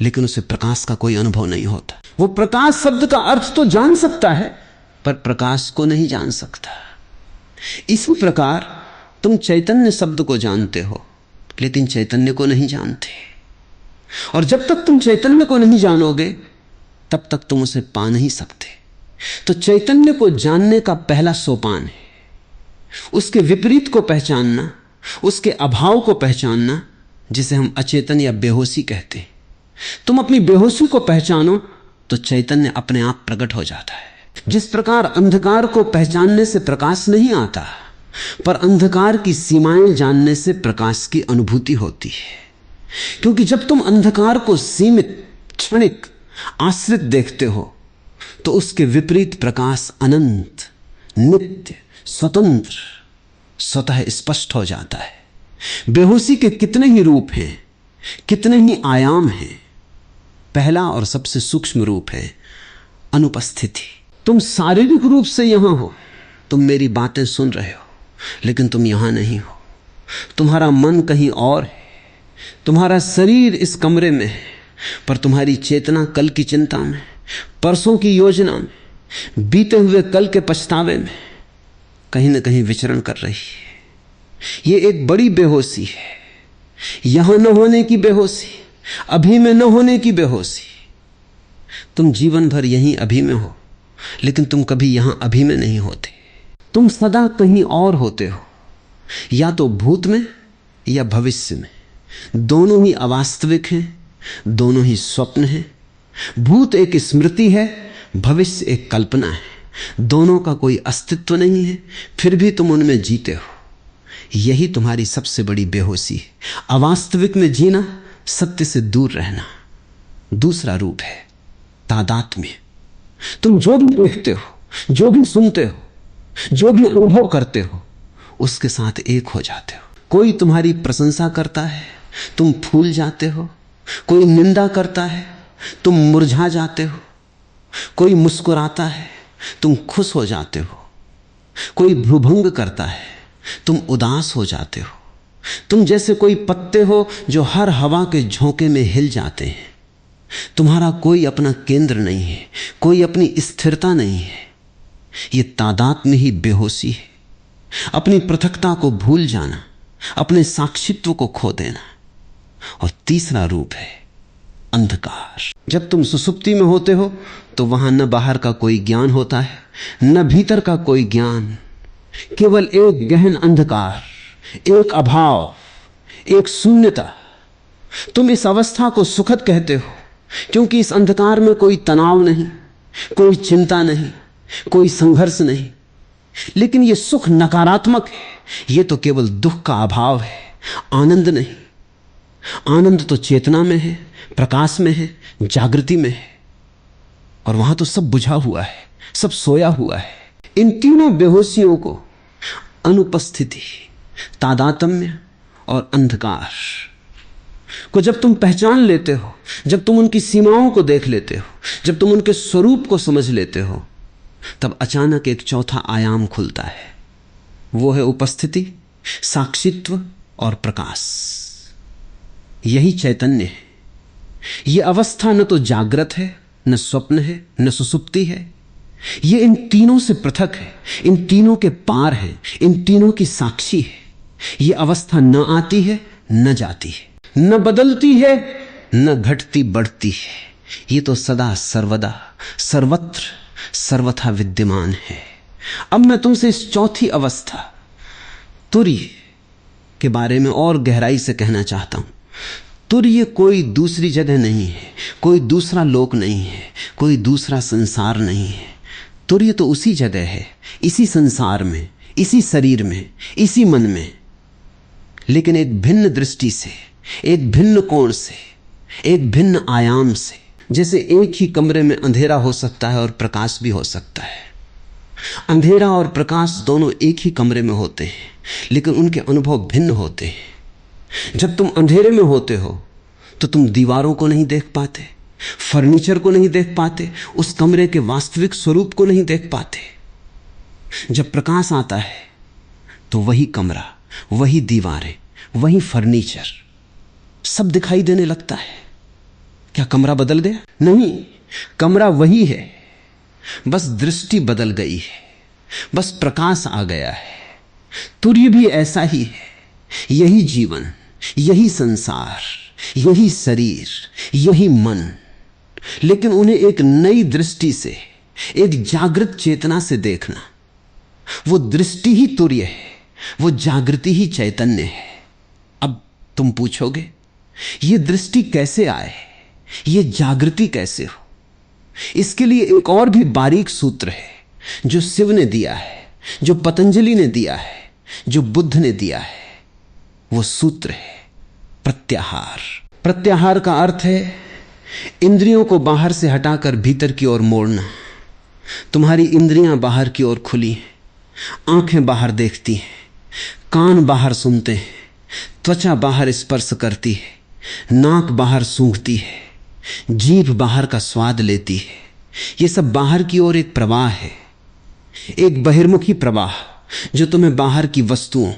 लेकिन उसे प्रकाश का कोई अनुभव नहीं होता। वो प्रकाश शब्द का अर्थ तो जान सकता है, पर प्रकाश को नहीं जान सकता। इसी प्रकार तुम चैतन्य शब्द को जानते हो, लेकिन चैतन्य को नहीं जानते। और जब तक तुम चैतन्य को नहीं जानोगे, तब तक तुम उसे पा नहीं सकते। तो चैतन्य को जानने का पहला सोपान है उसके विपरीत को पहचानना, उसके अभाव को पहचानना, जिसे हम अचेतन या बेहोशी कहते हैं। तुम अपनी बेहोशी को पहचानो तो चैतन्य अपने आप प्रकट हो जाता है। जिस प्रकार अंधकार को पहचानने से प्रकाश नहीं आता, पर अंधकार की सीमाएं जानने से प्रकाश की अनुभूति होती है। क्योंकि जब तुम अंधकार को सीमित, क्षणिक, आश्रित देखते हो, तो उसके विपरीत प्रकाश अनंत, नित्य, स्वतंत्र, स्वतः स्पष्ट हो जाता है। बेहोशी के कितने ही रूप हैं, कितने ही आयाम हैं। पहला और सबसे सूक्ष्म रूप है अनुपस्थिति। तुम शारीरिक रूप से यहां हो, तुम मेरी बातें सुन रहे हो, लेकिन तुम यहां नहीं हो। तुम्हारा मन कहीं और है, तुम्हारा शरीर इस कमरे में है, पर तुम्हारी चेतना कल की चिंता में, परसों की योजना में, बीते हुए कल के पछतावे में कहीं न कहीं विचरण कर रही है। ये एक बड़ी बेहोशी है, यहां न होने की बेहोशी, अभी में न होने की बेहोशी। तुम जीवन भर यहीं अभी में हो, लेकिन तुम कभी यहां अभी में नहीं होते। तुम सदा कहीं और होते हो, या तो भूत में या भविष्य में। दोनों ही अवास्तविक हैं, दोनों ही स्वप्न हैं। भूत एक स्मृति है, भविष्य एक कल्पना है। दोनों का कोई अस्तित्व नहीं है, फिर भी तुम उनमें जीते हो। यही तुम्हारी सबसे बड़ी बेहोशी है, अवास्तविक में जीना, सत्य से दूर रहना। दूसरा रूप है तादात्म्य। तुम जो भी देखते हो, जो भी सुनते हो, जो भी अनुभव करते हो, उसके साथ एक हो जाते हो। कोई तुम्हारी प्रशंसा करता है, तुम फूल जाते हो। कोई निंदा करता है, तुम मुरझा जाते हो। कोई मुस्कुराता है, तुम खुश हो जाते हो। कोई भ्रूभंग करता है, तुम उदास हो जाते हो। तुम जैसे कोई पत्ते हो जो हर हवा के झोंके में हिल जाते हैं। तुम्हारा कोई अपना केंद्र नहीं है, कोई अपनी स्थिरता नहीं है। ये तादात्म्य ही बेहोशी है, अपनी पृथकता को भूल जाना, अपने साक्षित्व को खो देना। और तीसरा रूप है अंधकार। जब तुम सुसुप्ति में होते हो तो वहां न बाहर का कोई ज्ञान होता है, न भीतर का कोई ज्ञान, केवल एक गहन अंधकार, एक अभाव, एक शून्यता। तुम इस अवस्था को सुखद कहते हो, क्योंकि इस अंधकार में कोई तनाव नहीं, कोई चिंता नहीं, कोई संघर्ष नहीं। लेकिन यह सुख नकारात्मक है, यह तो केवल दुख का अभाव है, आनंद नहीं। आनंद तो चेतना में है, प्रकाश में है, जागृति में है। और वहां तो सब बुझा हुआ है, सब सोया हुआ है। इन तीनों बेहोशियों को, अनुपस्थिति, तादात्म्य और अंधकार को जब तुम पहचान लेते हो, जब तुम उनकी सीमाओं को देख लेते हो, जब तुम उनके स्वरूप को समझ लेते हो, तब अचानक एक चौथा आयाम खुलता है। वो है उपस्थिति, साक्षित्व और प्रकाश। यही चैतन्य है। यह अवस्था न तो जागृत है, न स्वप्न है, न सुसुप्ति है। यह इन तीनों से पृथक है, इन तीनों के पार है, इन तीनों की साक्षी है। यह अवस्था न आती है, न जाती है, न बदलती है, न घटती बढ़ती है। यह तो सदा सर्वदा, सर्वत्र, सर्वथा विद्यमान है। अब मैं तुमसे इस चौथी अवस्था, तुर्य, के बारे में और गहराई से कहना चाहता हूं। तुर्य कोई दूसरी जगह नहीं है, कोई दूसरा लोक नहीं है, कोई दूसरा संसार नहीं है। तुर्य तो उसी जगह है, इसी संसार में, इसी शरीर में, इसी मन में, लेकिन एक भिन्न दृष्टि से, एक भिन्न कोण से, एक भिन्न आयाम से। जैसे एक ही कमरे में अंधेरा हो सकता है और प्रकाश भी हो सकता है। अंधेरा और प्रकाश दोनों एक ही कमरे में होते हैं, लेकिन उनके अनुभव भिन्न होते हैं। जब तुम अंधेरे में होते हो तो तुम दीवारों को नहीं देख पाते, फर्नीचर को नहीं देख पाते, उस कमरे के वास्तविक स्वरूप को नहीं देख पाते। जब प्रकाश आता है तो वही कमरा, वही दीवारें, वही फर्नीचर, सब दिखाई देने लगता है। क्या कमरा बदल गया? नहीं, कमरा वही है, बस दृष्टि बदल गई है, बस प्रकाश आ गया है। तुर्य भी ऐसा ही है। यही जीवन, यही संसार, यही शरीर, यही मन, लेकिन उन्हें एक नई दृष्टि से, एक जागृत चेतना से देखना। वो दृष्टि ही तुर्य है, वो जागृति ही चैतन्य है। अब तुम पूछोगे ये दृष्टि कैसे आए, ये जागृति कैसे हो? इसके लिए एक और भी बारीक सूत्र है जो शिव ने दिया है, जो पतंजलि ने दिया है, जो बुद्ध ने दिया है। वो सूत्र है प्रत्याहार। प्रत्याहार का अर्थ है इंद्रियों को बाहर से हटाकर भीतर की ओर मोड़ना। तुम्हारी इंद्रियां बाहर की ओर खुली हैं, आंखें बाहर देखती हैं, कान बाहर सुनते हैं, त्वचा बाहर स्पर्श करती है, नाक बाहर सूंघती है, जीभ बाहर का स्वाद लेती है। ये सब बाहर की ओर एक प्रवाह है, एक बहिर्मुखी प्रवाह जो तुम्हें बाहर की वस्तुओं,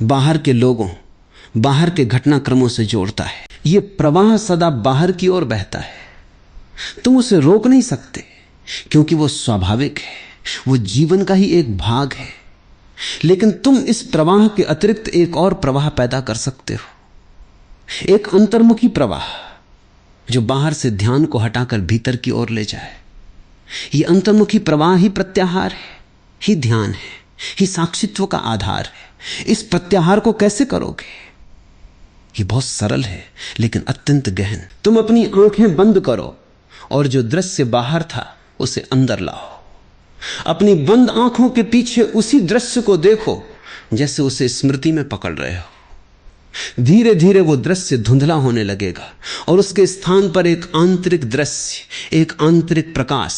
बाहर के लोगों, बाहर के घटनाक्रमों से जोड़ता है। ये प्रवाह सदा बाहर की ओर बहता है। तुम उसे रोक नहीं सकते क्योंकि वो स्वाभाविक है, वो जीवन का ही एक भाग है। लेकिन तुम इस प्रवाह के अतिरिक्त एक और प्रवाह पैदा कर सकते हो, एक अंतर्मुखी प्रवाह जो बाहर से ध्यान को हटाकर भीतर की ओर ले जाए। ये अंतर्मुखी प्रवाह ही प्रत्याहार है, ही ध्यान है, ही साक्षित्व का आधार है। इस प्रत्याहार को कैसे करोगे? ये बहुत सरल है लेकिन अत्यंत गहन। तुम अपनी आंखें बंद करो और जो दृश्य बाहर था उसे अंदर लाओ। अपनी बंद आंखों के पीछे उसी दृश्य को देखो जैसे उसे स्मृति में पकड़ रहे हो। धीरे धीरे वो दृश्य धुंधला होने लगेगा और उसके स्थान पर एक आंतरिक दृश्य, एक आंतरिक प्रकाश,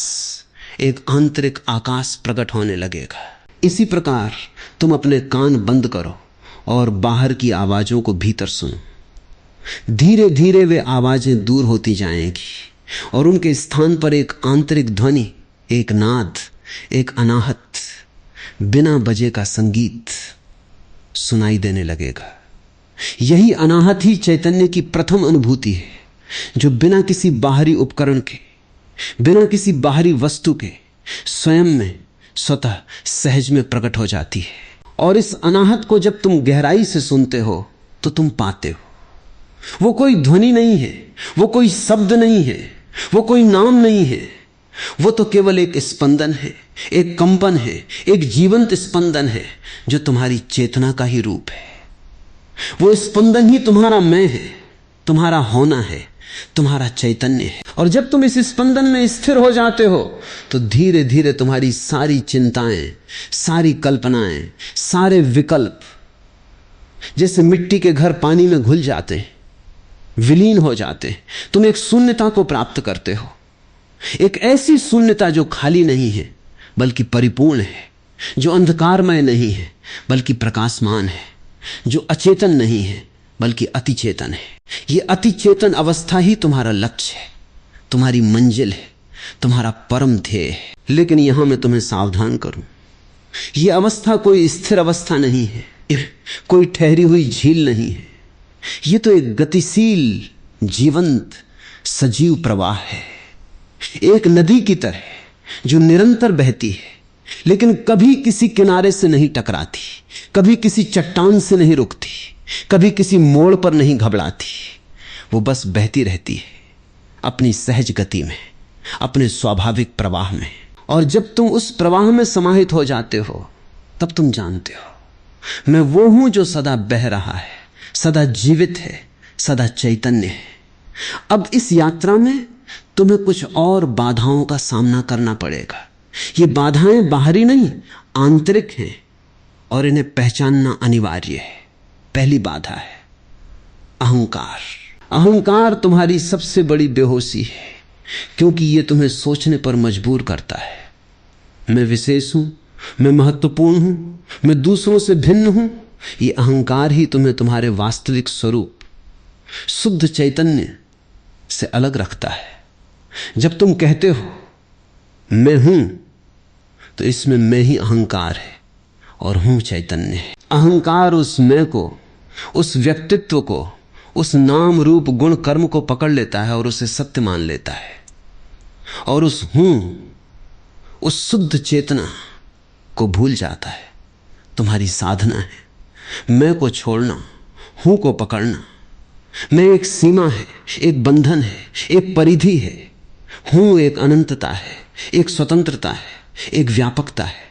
एक आंतरिक आकाश प्रकट होने लगेगा। इसी प्रकार तुम अपने कान बंद करो और बाहर की आवाजों को भीतर सुनो। धीरे धीरे वे आवाजें दूर होती जाएंगी और उनके स्थान पर एक आंतरिक ध्वनि, एक नाद, एक अनाहत, बिना बजे का संगीत सुनाई देने लगेगा। यही अनाहत ही चैतन्य की प्रथम अनुभूति है, जो बिना किसी बाहरी उपकरण के, बिना किसी बाहरी वस्तु के स्वयं में स्वतः सहज में प्रकट हो जाती है। और इस अनाहत को जब तुम गहराई से सुनते हो तो तुम पाते हो। वो कोई ध्वनि नहीं है, वो कोई शब्द नहीं है, वो कोई नाम नहीं है, वो तो केवल एक स्पंदन है, एक कंपन है, एक जीवंत स्पंदन है जो तुम्हारी चेतना का ही रूप है। वो स्पंदन ही तुम्हारा मैं है, तुम्हारा होना है, तुम्हारा चैतन्य है। और जब तुम इस स्पंदन में स्थिर हो जाते हो तो धीरे धीरे तुम्हारी सारी चिंताएं, सारी कल्पनाएं, सारे विकल्प जैसे मिट्टी के घर पानी में घुल जाते हैं, विलीन हो जाते हैं। तुम एक शून्यता को प्राप्त करते हो, एक ऐसी शून्यता जो खाली नहीं है बल्कि परिपूर्ण है, जो अंधकारमय नहीं है बल्कि प्रकाशमान है, जो अचेतन नहीं है बल्कि अतिचेतन है। ये अतिचेतन अवस्था ही तुम्हारा लक्ष्य है, तुम्हारी मंजिल है, तुम्हारा परम ध्येय है। लेकिन यहां मैं तुम्हें सावधान करूं, यह अवस्था कोई स्थिर अवस्था नहीं है, कोई ठहरी हुई झील नहीं है। यह तो एक गतिशील, जीवंत, सजीव प्रवाह है, एक नदी की तरह जो निरंतर बहती है लेकिन कभी किसी किनारे से नहीं टकराती, कभी किसी चट्टान से नहीं रुकती, कभी किसी मोड़ पर नहीं घबराती। वो बस बहती रहती है अपनी सहज गति में, अपने स्वाभाविक प्रवाह में। और जब तुम उस प्रवाह में समाहित हो जाते हो तब तुम जानते हो मैं वो हूं जो सदा बह रहा है, सदा जीवित है, सदा चैतन्य है। अब इस यात्रा में तुम्हें कुछ और बाधाओं का सामना करना पड़ेगा। ये बाधाएं बाहरी नहीं, आंतरिक हैं और इन्हें पहचानना अनिवार्य है। पहली बाधा है अहंकार। अहंकार तुम्हारी सबसे बड़ी बेहोशी है क्योंकि यह तुम्हें सोचने पर मजबूर करता है। मैं विशेष हूं, मैं महत्वपूर्ण हूं, मैं दूसरों से भिन्न हूं। यह अहंकार ही तुम्हें तुम्हारे वास्तविक स्वरूप, शुद्ध चैतन्य से अलग रखता है। जब तुम कहते हो मैं हूं तो इसमें मैं ही अहंकार है और हूं चैतन्य है। अहंकार उस मैं को, उस व्यक्तित्व को, उस नाम रूप गुण कर्म को पकड़ लेता है और उसे सत्य मान लेता है, और उस उस शुद्ध चेतना को भूल जाता है। तुम्हारी साधना है मैं को छोड़ना, हूं को पकड़ना। मैं एक सीमा है, एक बंधन है, एक परिधि है। हूं एक अनंतता है, एक स्वतंत्रता है, एक व्यापकता है।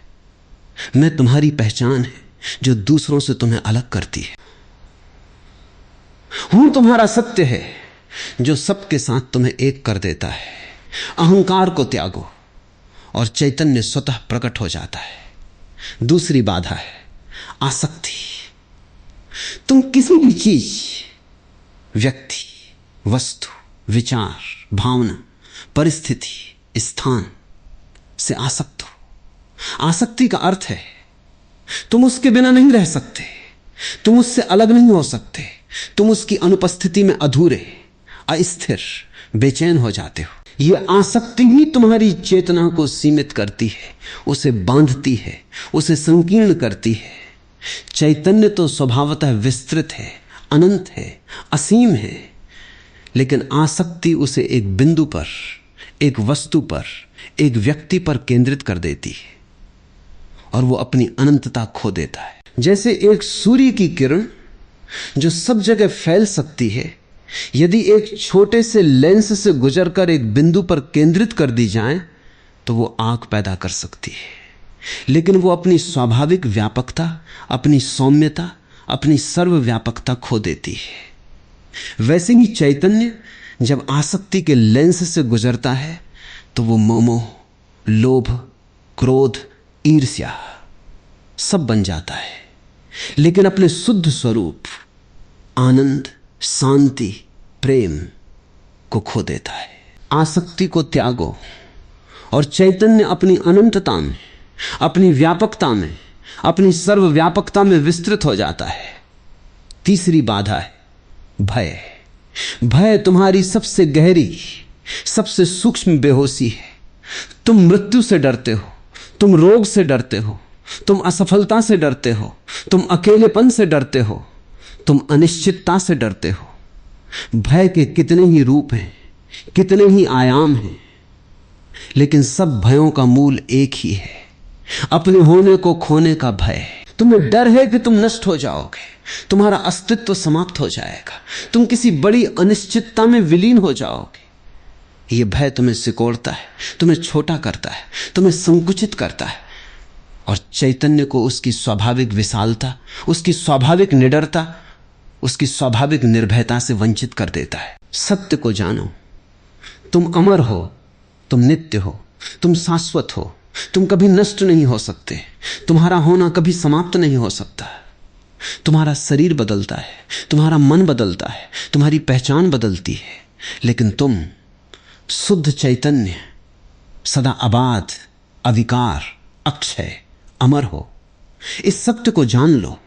मैं तुम्हारी पहचान है जो दूसरों से तुम्हें अलग करती है। हूं तुम्हारा सत्य है जो सबके साथ तुम्हें एक कर देता है। अहंकार को त्यागो और चैतन्य स्वतः प्रकट हो जाता है। दूसरी बाधा है आसक्ति। तुम किसी भी चीज, व्यक्ति, वस्तु, विचार, भावना, परिस्थिति, स्थान से आसक्त हो। आसक्ति का अर्थ है तुम उसके बिना नहीं रह सकते, तुम उससे अलग नहीं हो सकते, तुम उसकी अनुपस्थिति में अधूरे, अस्थिर, बेचैन हो जाते हो। यह आसक्ति ही तुम्हारी चेतना को सीमित करती है, उसे बांधती है, उसे संकीर्ण करती है। चैतन्य तो स्वभावतः विस्तृत है, अनंत है, असीम है, लेकिन आसक्ति उसे एक बिंदु पर, एक वस्तु पर, एक व्यक्ति पर केंद्रित कर देती है और वो अपनी अनंतता खो देता है। जैसे एक सूर्य की किरण जो सब जगह फैल सकती है, यदि एक छोटे से लेंस से गुजरकर एक बिंदु पर केंद्रित कर दी जाए तो वो आग पैदा कर सकती है, लेकिन वो अपनी स्वाभाविक व्यापकता, अपनी सौम्यता, अपनी सर्वव्यापकता खो देती है। वैसे ही चैतन्य जब आसक्ति के लेंस से गुजरता है तो वो मोह, लोभ, क्रोध, ईर्ष्या सब बन जाता है, लेकिन अपने शुद्ध स्वरूप आनंद, शांति, प्रेम को खो देता है। आसक्ति को त्यागो और चैतन्य अपनी अनंतता में, अपनी व्यापकता में, अपनी सर्वव्यापकता में विस्तृत हो जाता है। तीसरी बाधा है भय। भय तुम्हारी सबसे गहरी, सबसे सूक्ष्म बेहोशी है। तुम मृत्यु से डरते हो, तुम रोग से डरते हो, तुम असफलता से डरते हो, तुम अकेलेपन से डरते हो, तुम अनिश्चितता से डरते हो। भय के कितने ही रूप हैं, कितने ही आयाम हैं, लेकिन सब भयों का मूल एक ही है, अपने होने को खोने का भय। तुम्हें डर है कि तुम नष्ट हो जाओगे, तुम्हारा अस्तित्व समाप्त हो जाएगा, तुम किसी बड़ी अनिश्चितता में विलीन हो जाओगे। यह भय तुम्हें सिकोड़ता है, तुम्हें छोटा करता है, तुम्हें संकुचित करता है और चैतन्य को उसकी स्वाभाविक विशालता, उसकी स्वाभाविक निडरता, उसकी स्वाभाविक निर्भयता से वंचित कर देता है। सत्य को जानो, तुम अमर हो, तुम नित्य हो, तुम शाश्वत हो, तुम कभी नष्ट नहीं हो सकते, तुम्हारा होना कभी समाप्त नहीं हो सकता। तुम्हारा शरीर बदलता है, तुम्हारा मन बदलता है, तुम्हारी पहचान बदलती है, लेकिन तुम शुद्ध चैतन्य, सदा अबाध, अविकार, अक्षय, अमर हो। इस सत्य को जान लो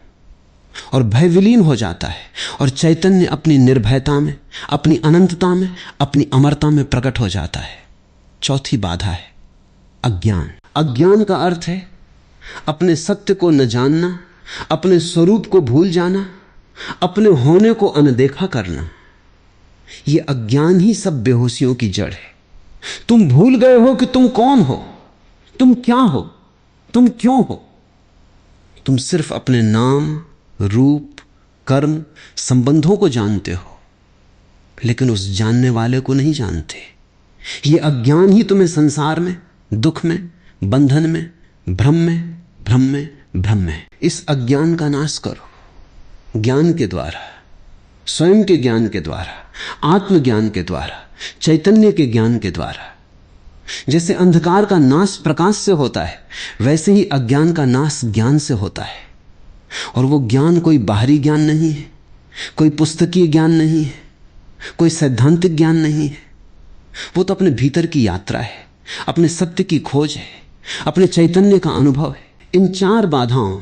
और भय विलीन हो जाता है और चैतन्य अपनी निर्भयता में, अपनी अनंतता में, अपनी अमरता में प्रकट हो जाता है। चौथी बाधा है अज्ञान। अज्ञान का अर्थ है अपने सत्य को न जानना, अपने स्वरूप को भूल जाना, अपने होने को अनदेखा करना। यह अज्ञान ही सब बेहोशियों की जड़ है। तुम भूल गए हो कि तुम कौन हो, तुम क्या हो, तुम क्यों हो। तुम सिर्फ अपने नाम, रूप, कर्म, संबंधों को जानते हो, लेकिन उस जानने वाले को नहीं जानते। यह अज्ञान ही तुम्हें संसार में, दुख में, बंधन में, भ्रम में, भ्रम में, भ्रम में। इस अज्ञान का नाश करो ज्ञान के द्वारा, स्वयं के ज्ञान के द्वारा, आत्मज्ञान के द्वारा, चैतन्य के ज्ञान के द्वारा। जैसे अंधकार का नाश प्रकाश से होता है, वैसे ही अज्ञान का नाश ज्ञान से होता है। और वो ज्ञान कोई बाहरी ज्ञान नहीं है, कोई पुस्तकीय ज्ञान नहीं है, कोई सैद्धांतिक ज्ञान नहीं है। वो तो अपने भीतर की यात्रा है, अपने सत्य की खोज है, अपने चैतन्य का अनुभव है। इन चार बाधाओं,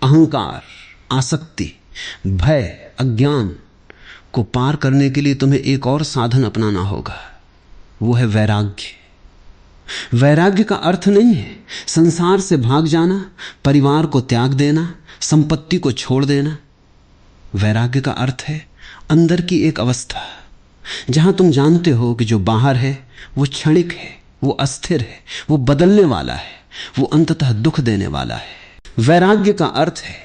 अहंकार, आसक्ति, भय, अज्ञान को पार करने के लिए तुम्हें एक और साधन अपनाना होगा, वो है वैराग्य। वैराग्य का अर्थ नहीं है संसार से भाग जाना, परिवार को त्याग देना, संपत्ति को छोड़ देना। वैराग्य का अर्थ है अंदर की एक अवस्था जहां तुम जानते हो कि जो बाहर है वो क्षणिक है, वो अस्थिर है, वो बदलने वाला है, वो अंततः दुख देने वाला है। वैराग्य का अर्थ है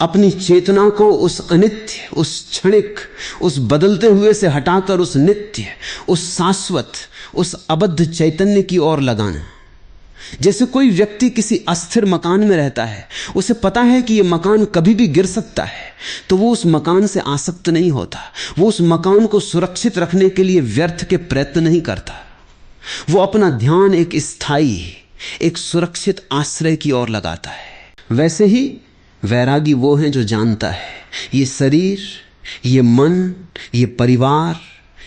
अपनी चेतना को उस अनित्य, उस क्षणिक, उस बदलते हुए से हटाकर उस नित्य, उस शाश्वत, उस अबद्ध चैतन्य की ओर लगाना। जैसे कोई व्यक्ति किसी अस्थिर मकान में रहता है, उसे पता है कि यह मकान कभी भी गिर सकता है, तो वो उस मकान से आसक्त नहीं होता। वो उस मकान को सुरक्षित रखने के लिए व्यर्थ के प्रयत्न नहीं करता। वो अपना ध्यान एक स्थायी, एक सुरक्षित आश्रय की ओर लगाता है। वैसे ही वैरागी वो है जो जानता है ये शरीर, ये मन, ये परिवार,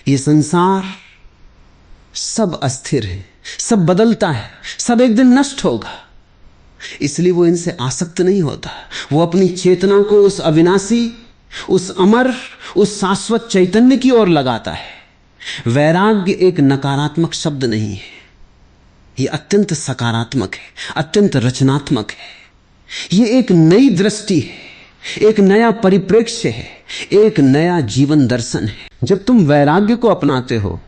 ये संसार सब अस्थिर है, सब बदलता है, सब एक दिन नष्ट होगा। इसलिए वो इनसे आसक्त नहीं होता। वो अपनी चेतना को उस अविनाशी, उस अमर, उस शाश्वत चैतन्य की ओर लगाता है। वैराग्य एक नकारात्मक शब्द नहीं है, ये अत्यंत सकारात्मक है, अत्यंत रचनात्मक है। ये एक नई दृष्टि है, एक नया परिप्रेक्ष्य है, एक नया जीवन दर्शन है। जब तुम वैराग्य को अपनाते हो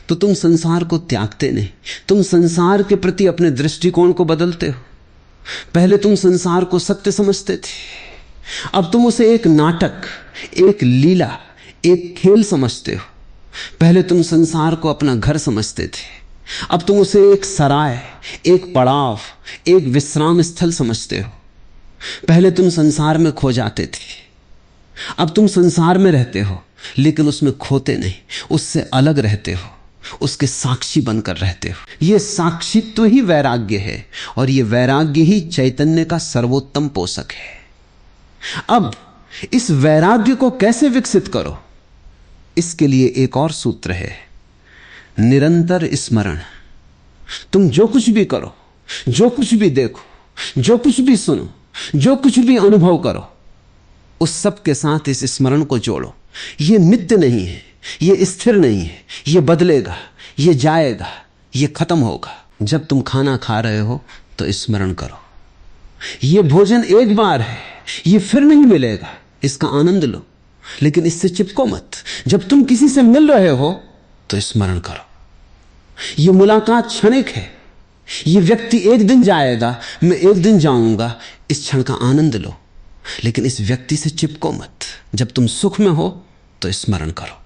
तो तुम संसार को त्यागते नहीं, तुम संसार के प्रति अपने दृष्टिकोण को बदलते हो। पहले तुम संसार को सत्य समझते थे, अब तुम उसे एक नाटक, एक लीला, एक खेल समझते हो। पहले तुम संसार को अपना घर समझते थे, अब तुम उसे एक सराय, एक पड़ाव, एक विश्राम स्थल समझते हो। पहले तुम संसार में खो जाते थे, अब तुम संसार में रहते हो लेकिन उसमें खोते नहीं, उससे अलग रहते हो, उसके साक्षी बनकर रहते हो। यह साक्षित्व ही वैराग्य है और यह वैराग्य ही चैतन्य का सर्वोत्तम पोषक है। अब इस वैराग्य को कैसे विकसित करो, इसके लिए एक और सूत्र है, निरंतर स्मरण। तुम जो कुछ भी करो, जो कुछ भी देखो, जो कुछ भी सुनो, जो कुछ भी अनुभव करो, उस सब के साथ इस स्मरण को जोड़ो। यह नित्य नहीं है, यह स्थिर नहीं है, यह बदलेगा, यह जाएगा, यह खत्म होगा। जब तुम खाना खा रहे हो तो स्मरण करो, यह भोजन एक बार है, यह फिर नहीं मिलेगा, इसका आनंद लो, लेकिन इससे चिपको मत। जब तुम किसी से मिल रहे हो तो स्मरण करो, यह मुलाकात क्षणिक है, यह व्यक्ति एक दिन जाएगा, मैं एक दिन जाऊंगा, इस क्षण का आनंद लो, लेकिन इस व्यक्ति से चिपको मत। जब तुम सुख में हो तो स्मरण करो,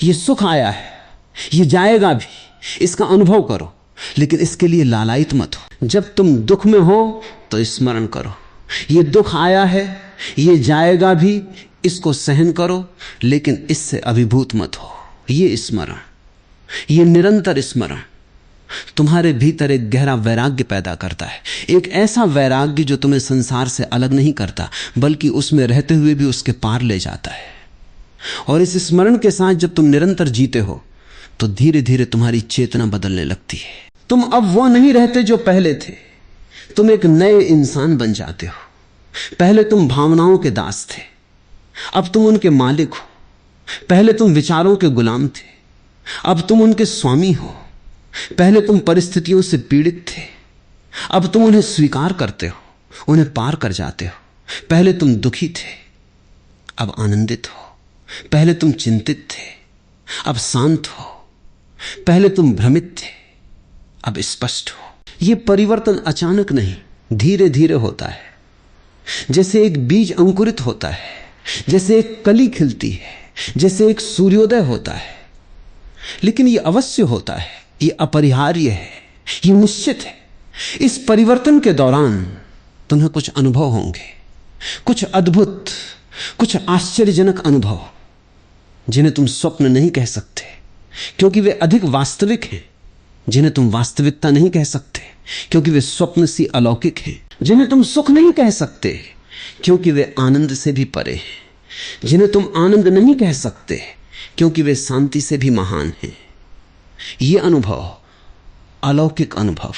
यह सुख आया है, यह जाएगा भी, इसका अनुभव करो, लेकिन इसके लिए लालायित मत हो। जब तुम दुख में हो तो स्मरण करो, यह दुख आया है, यह जाएगा भी, इसको सहन करो, लेकिन इससे अभिभूत मत हो। यह स्मरण, यह निरंतर स्मरण तुम्हारे भीतर एक गहरा वैराग्य पैदा करता है। एक ऐसा वैराग्य जो तुम्हें संसार से अलग नहीं करता, बल्कि उसमें रहते हुए भी उसके पार ले जाता है। और इस स्मरण के साथ जब तुम निरंतर जीते हो तो धीरे धीरे तुम्हारी चेतना बदलने लगती है। तुम अब वो नहीं रहते जो पहले थे, तुम एक नए इंसान बन जाते हो। पहले तुम भावनाओं के दास थे, अब तुम उनके मालिक हो। पहले तुम विचारों के गुलाम थे, अब तुम उनके स्वामी हो। पहले तुम परिस्थितियों से पीड़ित थे, अब तुम उन्हें स्वीकार करते हो, उन्हें पार कर जाते हो। पहले तुम दुखी थे, अब आनंदित हो। पहले तुम चिंतित थे, अब शांत हो। पहले तुम भ्रमित थे, अब स्पष्ट हो। यह परिवर्तन अचानक नहीं, धीरे धीरे होता है। जैसे एक बीज अंकुरित होता है, जैसे एक कली खिलती है, जैसे एक सूर्योदय होता है। लेकिन यह अवश्य होता है, यह अपरिहार्य है, यह निश्चित है। इस परिवर्तन के दौरान तुम्हें कुछ अनुभव होंगे, कुछ अद्भुत, कुछ आश्चर्यजनक अनुभव, जिन्हें तुम स्वप्न नहीं कह सकते क्योंकि वे अधिक वास्तविक हैं, जिन्हें तुम वास्तविकता नहीं कह सकते क्योंकि वे स्वप्न सी अलौकिक हैं, जिन्हें तुम सुख नहीं कह सकते क्योंकि वे आनंद से भी परे हैं, जिन्हें तुम आनंद नहीं कह सकते क्योंकि वे शांति से भी महान हैं। ये अनुभव, अलौकिक अनुभव,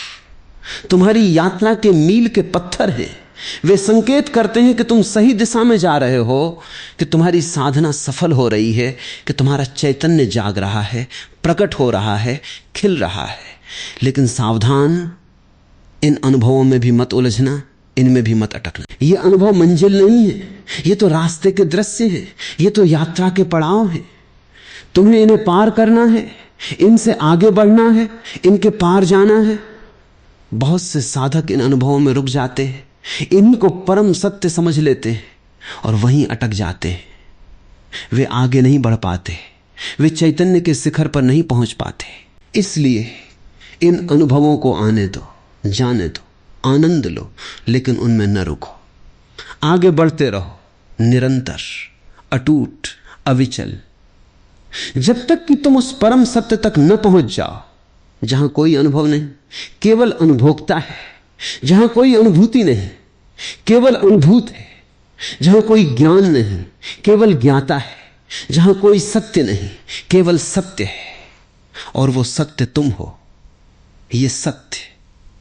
तुम्हारी यात्रा के मील के पत्थर हैं। वे संकेत करते हैं कि तुम सही दिशा में जा रहे हो, कि तुम्हारी साधना सफल हो रही है, कि तुम्हारा चैतन्य जाग रहा है, प्रकट हो रहा है, खिल रहा है। लेकिन सावधान, इन अनुभवों में भी मत उलझना, इनमें भी मत अटकना। ये अनुभव मंजिल नहीं है, ये तो रास्ते के दृश्य हैं, ये तो यात्रा के पड़ाव हैं। तुम्हें इन्हें पार करना है, इनसे आगे बढ़ना है, इनके पार जाना है। बहुत से साधक इन अनुभवों में रुक जाते हैं, इन्हीं को परम सत्य समझ लेते हैं और वहीं अटक जाते हैं। वे आगे नहीं बढ़ पाते, वे चैतन्य के शिखर पर नहीं पहुंच पाते। इसलिए इन अनुभवों को आने दो, जाने दो, आनंद लो, लेकिन उनमें न रुको। आगे बढ़ते रहो, निरंतर, अटूट, अविचल, जब तक कि तुम उस परम सत्य तक न पहुंच जाओ जहां कोई अनुभव नहीं, केवल अनुभोक्ता है, जहां कोई अनुभूति नहीं, केवल अनुभूत है, जहां कोई ज्ञान नहीं, केवल ज्ञाता है, जहां कोई सत्य नहीं, केवल सत्य है, और वो सत्य तुम हो। ये सत्य,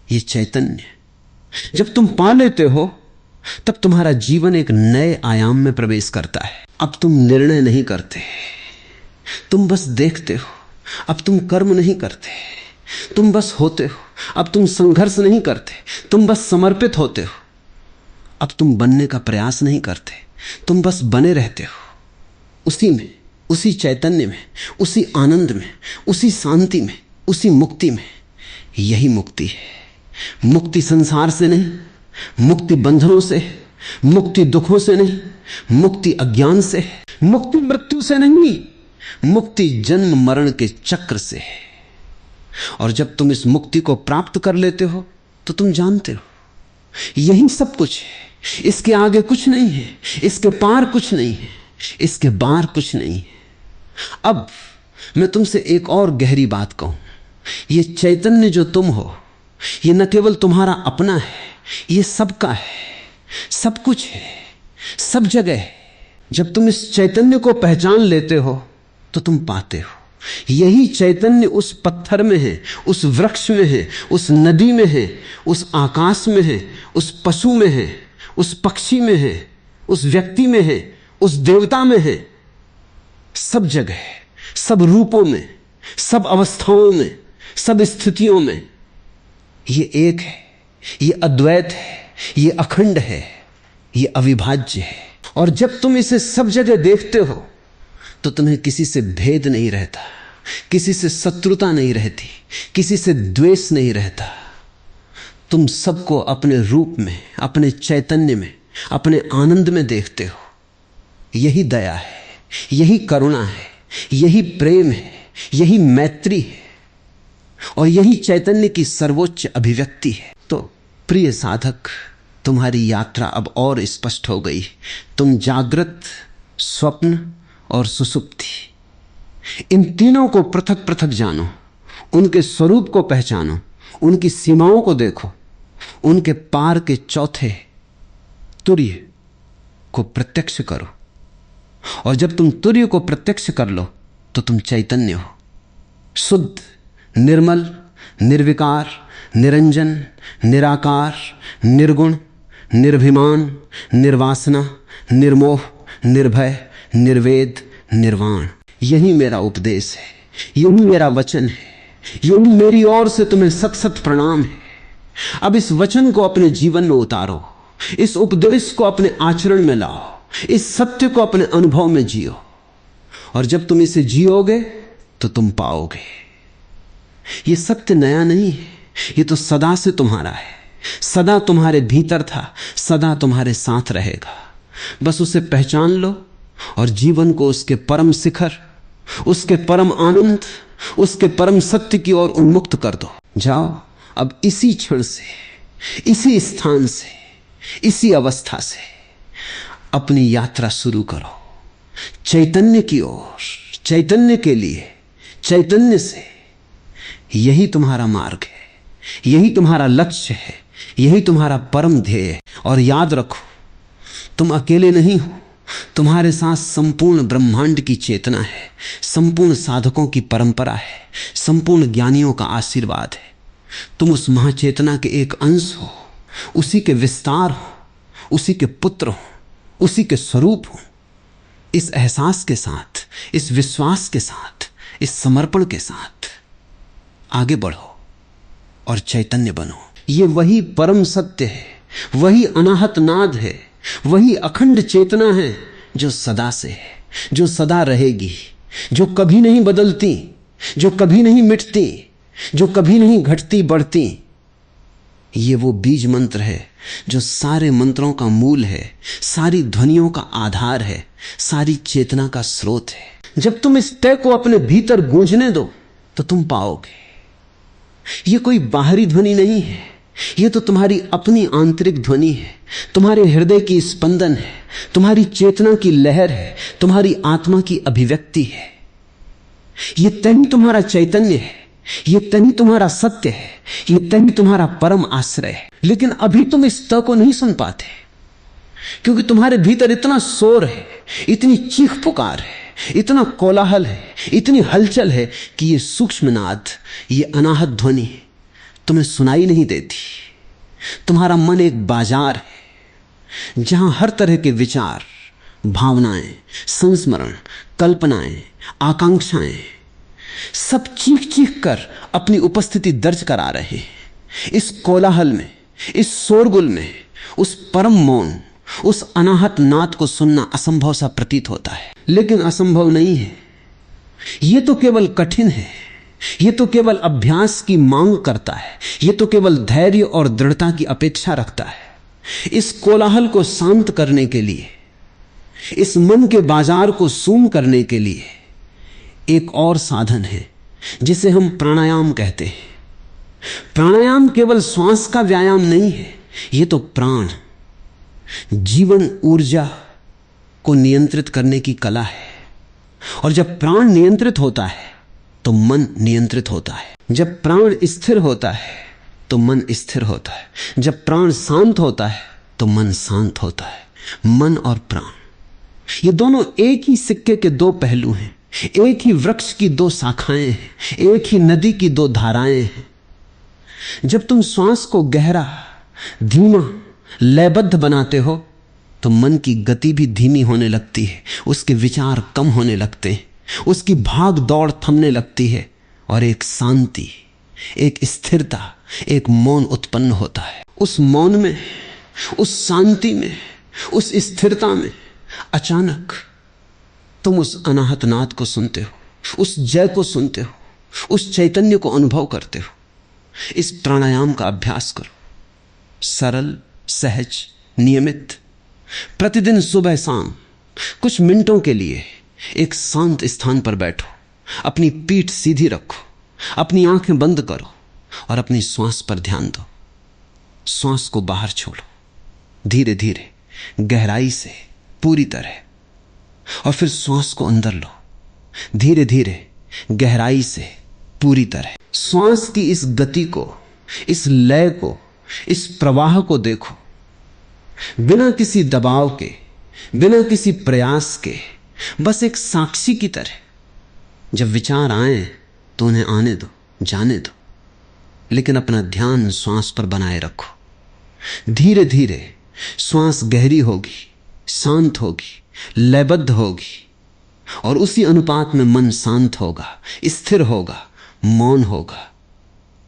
ये चैतन्य जब तुम पा लेते हो, तब तुम्हारा जीवन एक नए आयाम में प्रवेश करता है। अब तुम निर्णय नहीं करते, तुम बस देखते हो। अब तुम कर्म नहीं करते, तुम बस होते हो। अब तुम संघर्ष नहीं करते, तुम बस समर्पित होते हो। अब तुम बनने का प्रयास नहीं करते, तुम बस बने रहते हो, उसी में, उसी चैतन्य में, उसी आनंद में, उसी शांति में, उसी मुक्ति में। यही मुक्ति है। मुक्ति संसार से नहीं, मुक्ति बंधनों से, मुक्ति दुखों से नहीं, मुक्ति अज्ञान से, मुक्ति मृत्यु से नहीं, मुक्ति जन्म मरण के चक्र से है। और जब तुम इस मुक्ति को प्राप्त कर लेते हो तो तुम जानते हो यही सब कुछ है, इसके आगे कुछ नहीं है, इसके पार कुछ नहीं है, इसके बाहर कुछ नहीं है। अब मैं तुमसे एक और गहरी बात कहूं, ये चैतन्य जो तुम हो, ये न केवल तुम्हारा अपना है, ये सबका है, सब कुछ है, सब जगह है। जब तुम इस चैतन्य को पहचान लेते हो तो तुम पाते हो यही चैतन्य उस पत्थर में है, उस वृक्ष में है, उस नदी में है, उस आकाश में है, उस पशु में है, उस पक्षी में है, उस व्यक्ति में है, उस देवता में है। सब जगह, सब रूपों में, सब अवस्थाओं में, सब स्थितियों में ये एक है, ये अद्वैत है, ये अखंड है, ये अविभाज्य है। और जब तुम इसे सब जगह देखते हो तो तुम्हें किसी से भेद नहीं रहता, किसी से शत्रुता नहीं रहती, किसी से द्वेष नहीं रहता। तुम सबको अपने रूप में, अपने चैतन्य में, अपने आनंद में देखते हो। यही दया है, यही करुणा है, यही प्रेम है, यही मैत्री है, और यही चैतन्य की सर्वोच्च अभिव्यक्ति है। तो प्रिय साधक, तुम्हारी यात्रा अब और स्पष्ट हो गई। तुम जागृत, स्वप्न और सुसुप्ति, इन तीनों को पृथक पृथक जानो, उनके स्वरूप को पहचानो, उनकी सीमाओं को देखो, उनके पार के चौथे तुर्य को प्रत्यक्ष करो। और जब तुम तुर्य को प्रत्यक्ष कर लो तो तुम चैतन्य हो, शुद्ध, निर्मल, निर्विकार, निरंजन, निराकार, निर्गुण, निर्भिमान, निर्वासना, निर्मोह, निर्भय, निर्वेद, निर्वाण। यही मेरा उपदेश है, यही मेरा वचन है, यही मेरी ओर से तुम्हें सत सत प्रणाम है। अब इस वचन को अपने जीवन में उतारो, इस उपदेश को अपने आचरण में लाओ, इस सत्य को अपने अनुभव में जियो। और जब तुम इसे जियोगे तो तुम पाओगे। ये सत्य नया नहीं है, ये तो सदा से तुम्हारा है, सदा तुम्हारे भीतर था, सदा तुम्हारे साथ रहेगा। बस उसे पहचान लो और जीवन को उसके परम शिखर, उसके परम आनंद, उसके परम सत्य की ओर उन्मुक्त कर दो। जाओ अब इसी क्षण से, इसी स्थान से, इसी अवस्था से अपनी यात्रा शुरू करो, चैतन्य की ओर, चैतन्य के लिए, चैतन्य से। यही तुम्हारा मार्ग है, यही तुम्हारा लक्ष्य है, यही तुम्हारा परम ध्येय है। और याद रखो, तुम अकेले नहीं हो, तुम्हारे साथ संपूर्ण ब्रह्मांड की चेतना है, संपूर्ण साधकों की परंपरा है, संपूर्ण ज्ञानियों का आशीर्वाद है। तुम उस महाचेतना के एक अंश हो, उसी के विस्तार हो, उसी के पुत्र हो, उसी के स्वरूप हो। इस एहसास के साथ, इस विश्वास के साथ, इस समर्पण के साथ आगे बढ़ो और चैतन्य बनो। ये वही परम सत्य है वही अनाहत नाद है, वही अखंड चेतना है जो सदा से है, जो सदा रहेगी, जो कभी नहीं बदलती, जो कभी नहीं मिटती, जो कभी नहीं घटती बढ़ती। ये वो बीज मंत्र है जो सारे मंत्रों का मूल है, सारी ध्वनियों का आधार है, सारी चेतना का स्रोत है। जब तुम इस तय को अपने भीतर गूंजने दो तो तुम पाओगे ये कोई बाहरी ध्वनि नहीं है, ये तो तुम्हारी अपनी आंतरिक ध्वनि है, तुम्हारे हृदय की स्पंदन है, तुम्हारी चेतना की लहर है, तुम्हारी आत्मा की अभिव्यक्ति है। ये तय तुम्हारा चैतन्य है, ये तय तुम्हारा सत्य है, ये तय तुम्हारा परम आश्रय है। लेकिन अभी तुम इस तय को नहीं सुन पाते क्योंकि तुम्हारे भीतर इतना शोर है, इतनी चीख पुकार है, इतना कोलाहल है, इतनी हलचल है कि ये सूक्ष्म नाद, ये अनाहत ध्वनि तुम्हें सुनाई नहीं देती। तुम्हारा मन एक बाजार है जहां हर तरह के विचार, भावनाएं, संस्मरण, कल्पनाएं, आकांक्षाएं सब चीख चीख कर अपनी उपस्थिति दर्ज करा रहे हैं। इस कोलाहल में, इस शोरगुल में उस परम मौन, उस अनाहत नाद को सुनना असंभव सा प्रतीत होता है। लेकिन असंभव नहीं है, यह तो केवल कठिन है, यह तो केवल अभ्यास की मांग करता है, यह तो केवल धैर्य और दृढ़ता की अपेक्षा रखता है। इस कोलाहल को शांत करने के लिए, इस मन के बाजार को सूम करने के लिए एक और साधन है जिसे हम प्राणायाम कहते हैं। प्राणायाम केवल श्वास का व्यायाम नहीं है, यह तो प्राण, जीवन ऊर्जा को नियंत्रित करने की कला है। और जब प्राण नियंत्रित होता है तो मन नियंत्रित होता है। जब प्राण स्थिर होता है तो मन स्थिर होता है। जब प्राण शांत होता है तो मन शांत होता है। मन और प्राण, ये दोनों एक ही सिक्के के दो पहलू हैं, एक ही वृक्ष की दो शाखाएं हैं, एक ही नदी की दो धाराएं हैं। जब तुम श्वास को गहरा, धीमा, लयबद्ध बनाते हो तो मन की गति भी धीमी होने लगती है, उसके विचार कम होने लगते हैं, उसकी भाग दौड़ थमने लगती है और एक शांति, एक स्थिरता, एक मौन उत्पन्न होता है। उस मौन में, उस शांति में, उस स्थिरता में अचानक तुम उस अनाहत नाद को सुनते हो, उस जय को सुनते हो, उस चैतन्य को अनुभव करते हो। इस प्राणायाम का अभ्यास करो, सरल, सहज, नियमित। प्रतिदिन सुबह शाम कुछ मिनटों के लिए एक शांत स्थान पर बैठो, अपनी पीठ सीधी रखो, अपनी आंखें बंद करो और अपनी श्वास पर ध्यान दो। श्वास को बाहर छोड़ो, धीरे धीरे, गहराई से, पूरी तरह, और फिर श्वास को अंदर लो, धीरे धीरे, गहराई से, पूरी तरह। श्वास की इस गति को, इस लय को, इस प्रवाह को देखो, बिना किसी दबाव के, बिना किसी प्रयास के, बस एक साक्षी की तरह। जब विचार आए तो उन्हें आने दो, जाने दो, लेकिन अपना ध्यान श्वास पर बनाए रखो। धीरे धीरे श्वास गहरी होगी, शांत होगी, लयबद्ध होगी, और उसी अनुपात में मन शांत होगा, स्थिर होगा, मौन होगा।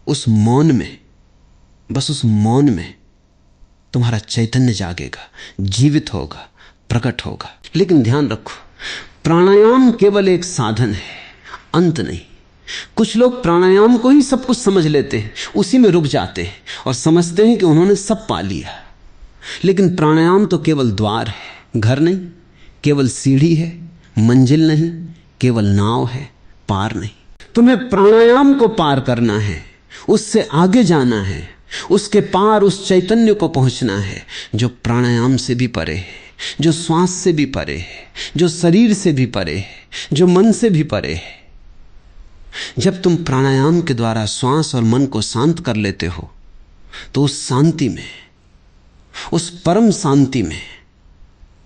उस मौन में, बस उस मौन में तुम्हारा चैतन्य जागेगा, जीवित होगा, प्रकट होगा। लेकिन ध्यान रखो, प्राणायाम केवल एक साधन है, अंत नहीं। कुछ लोग प्राणायाम को ही सब कुछ समझ लेते हैं, उसी में रुक जाते हैं और समझते हैं कि उन्होंने सब पा लिया। लेकिन प्राणायाम तो केवल द्वार है, घर नहीं, केवल सीढ़ी है, मंजिल नहीं, केवल नाव है, पार नहीं। तुम्हें प्राणायाम को पार करना है, उससे आगे जाना है, उसके पार उस चैतन्य को पहुंचना है जो प्राणायाम से भी परे है, जो श्वास से भी परे है, जो शरीर से भी परे है, जो मन से भी परे है। जब तुम प्राणायाम के द्वारा श्वास और मन को शांत कर लेते हो तो उस शांति में, उस परम शांति में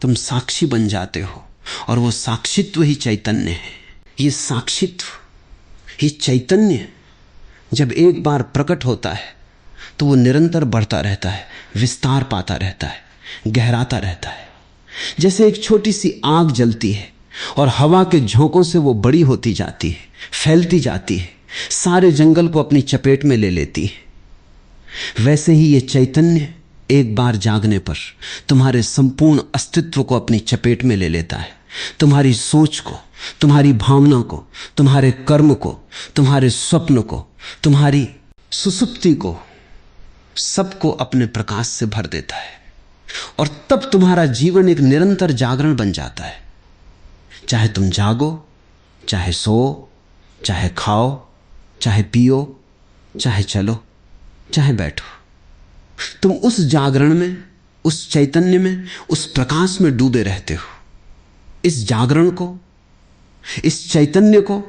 तुम साक्षी बन जाते हो, और वो साक्षित्व ही चैतन्य है। ये साक्षित्व, ये चैतन्य जब एक बार प्रकट होता है तो वो निरंतर बढ़ता रहता है, विस्तार पाता रहता है, गहराता रहता है। जैसे एक छोटी सी आग जलती है और हवा के झोंकों से वो बड़ी होती जाती है, फैलती जाती है, सारे जंगल को अपनी चपेट में ले लेती है। वैसे ही ये चैतन्य एक बार जागने पर तुम्हारे संपूर्ण अस्तित्व को अपनी चपेट में ले लेता है। तुम्हारी सोच को, तुम्हारी भावना को, तुम्हारे कर्म को, तुम्हारे स्वप्न को, तुम्हारी सुसुप्ति को, सबको अपने प्रकाश से भर देता है। और तब तुम्हारा जीवन एक निरंतर जागरण बन जाता है। चाहे तुम जागो, चाहे सो, चाहे खाओ, चाहे पियो, चाहे चलो, चाहे बैठो, तुम उस जागरण में, उस चैतन्य में, उस प्रकाश में डूबे रहते हो। इस जागरण को, इस चैतन्य को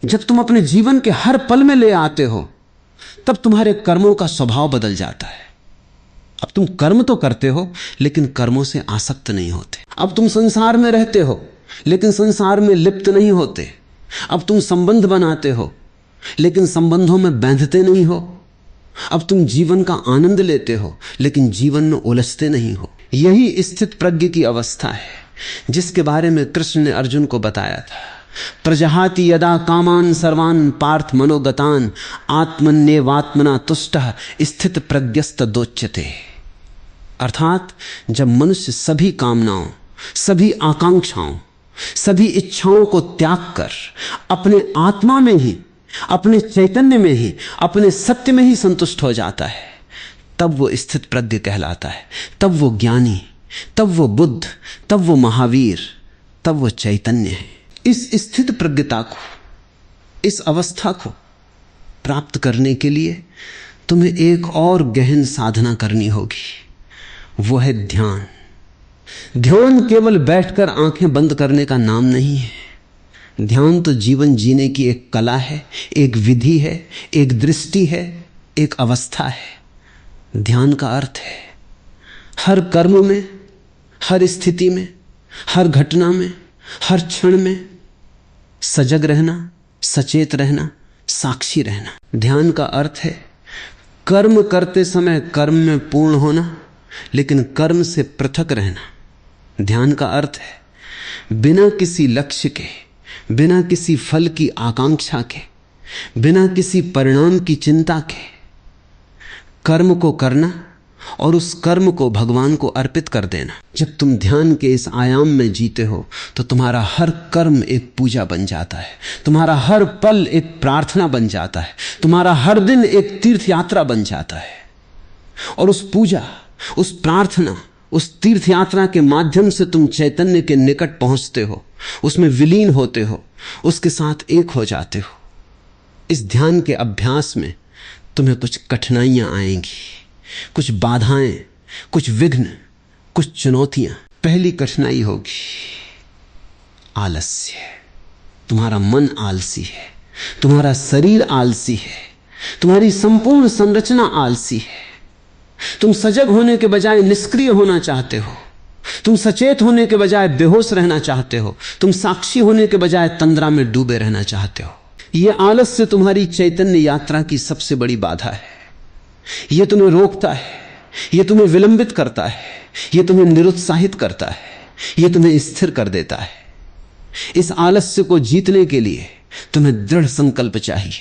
जब तुम अपने जीवन के हर पल में ले आते हो, तब तुम्हारे कर्मों का स्वभाव बदल जाता है। अब तुम कर्म तो करते हो, लेकिन कर्मों से आसक्त नहीं होते। अब तुम संसार में रहते हो, लेकिन संसार में लिप्त नहीं होते। अब तुम संबंध बनाते हो, लेकिन संबंधों में बंधते नहीं हो। अब तुम जीवन का आनंद लेते हो, लेकिन जीवन में उलझते नहीं हो। यही स्थित प्रज्ञ की अवस्था है, जिसके बारे में कृष्ण ने अर्जुन को बताया था। प्रजहाति यदा कामान सर्वान पार्थ मनोगतान आत्मन्येवात्मना तुष्टः स्थित प्रज्ञस्तदोच्यते। अर्थात जब मनुष्य सभी कामनाओं, सभी आकांक्षाओं, सभी इच्छाओं को त्याग कर अपने आत्मा में ही, अपने चैतन्य में ही, अपने सत्य में ही संतुष्ट हो जाता है, तब वो स्थित प्रज्ञ कहलाता है। तब वो ज्ञानी, तब वो बुद्ध, तब वो महावीर, तब वो चैतन्य है। इस स्थित प्रज्ञता को, इस अवस्था को प्राप्त करने के लिए तुम्हें एक और गहन साधना करनी होगी। वो है ध्यान। ध्यान केवल बैठकर आंखें बंद करने का नाम नहीं है। ध्यान तो जीवन जीने की एक कला है, एक विधि है, एक दृष्टि है, एक अवस्था है। ध्यान का अर्थ है हर कर्म में, हर स्थिति में, हर घटना में, हर क्षण में सजग रहना, सचेत रहना, साक्षी रहना। ध्यान का अर्थ है कर्म करते समय कर्म में पूर्ण होना, लेकिन कर्म से पृथक रहना। ध्यान का अर्थ है बिना किसी लक्ष्य के, बिना किसी फल की आकांक्षा के, बिना किसी परिणाम की चिंता के कर्म को करना और उस कर्म को भगवान को अर्पित कर देना। जब तुम ध्यान के इस आयाम में जीते हो, तो तुम्हारा हर कर्म एक पूजा बन जाता है, तुम्हारा हर पल एक प्रार्थना बन जाता है, तुम्हारा हर दिन एक तीर्थ यात्रा बन जाता है। और उस पूजा, उस प्रार्थना, उस तीर्थ यात्रा के माध्यम से तुम चैतन्य के निकट पहुंचते हो, उसमें विलीन होते हो, उसके साथ एक हो जाते हो। इस ध्यान के अभ्यास में तुम्हें कुछ कठिनाइयां आएंगी, कुछ बाधाएं, कुछ विघ्न, कुछ चुनौतियां। पहली कठिनाई होगी आलस्य। तुम्हारा मन आलसी है, तुम्हारा शरीर आलसी है, तुम्हारी संपूर्ण संरचना आलसी है। तुम सजग होने के बजाय निष्क्रिय होना चाहते हो, तुम सचेत होने के बजाय बेहोश रहना चाहते हो, तुम साक्षी होने के बजाय तंद्रा में डूबे रहना चाहते हो। यह आलस्य तुम्हारी चैतन्य यात्रा की सबसे बड़ी बाधा है। यह तुम्हें रोकता है, यह तुम्हें विलंबित करता है, यह तुम्हें निरुत्साहित करता है, यह तुम्हें स्थिर कर देता है। इस आलस्य को जीतने के लिए तुम्हें दृढ़ संकल्प चाहिए,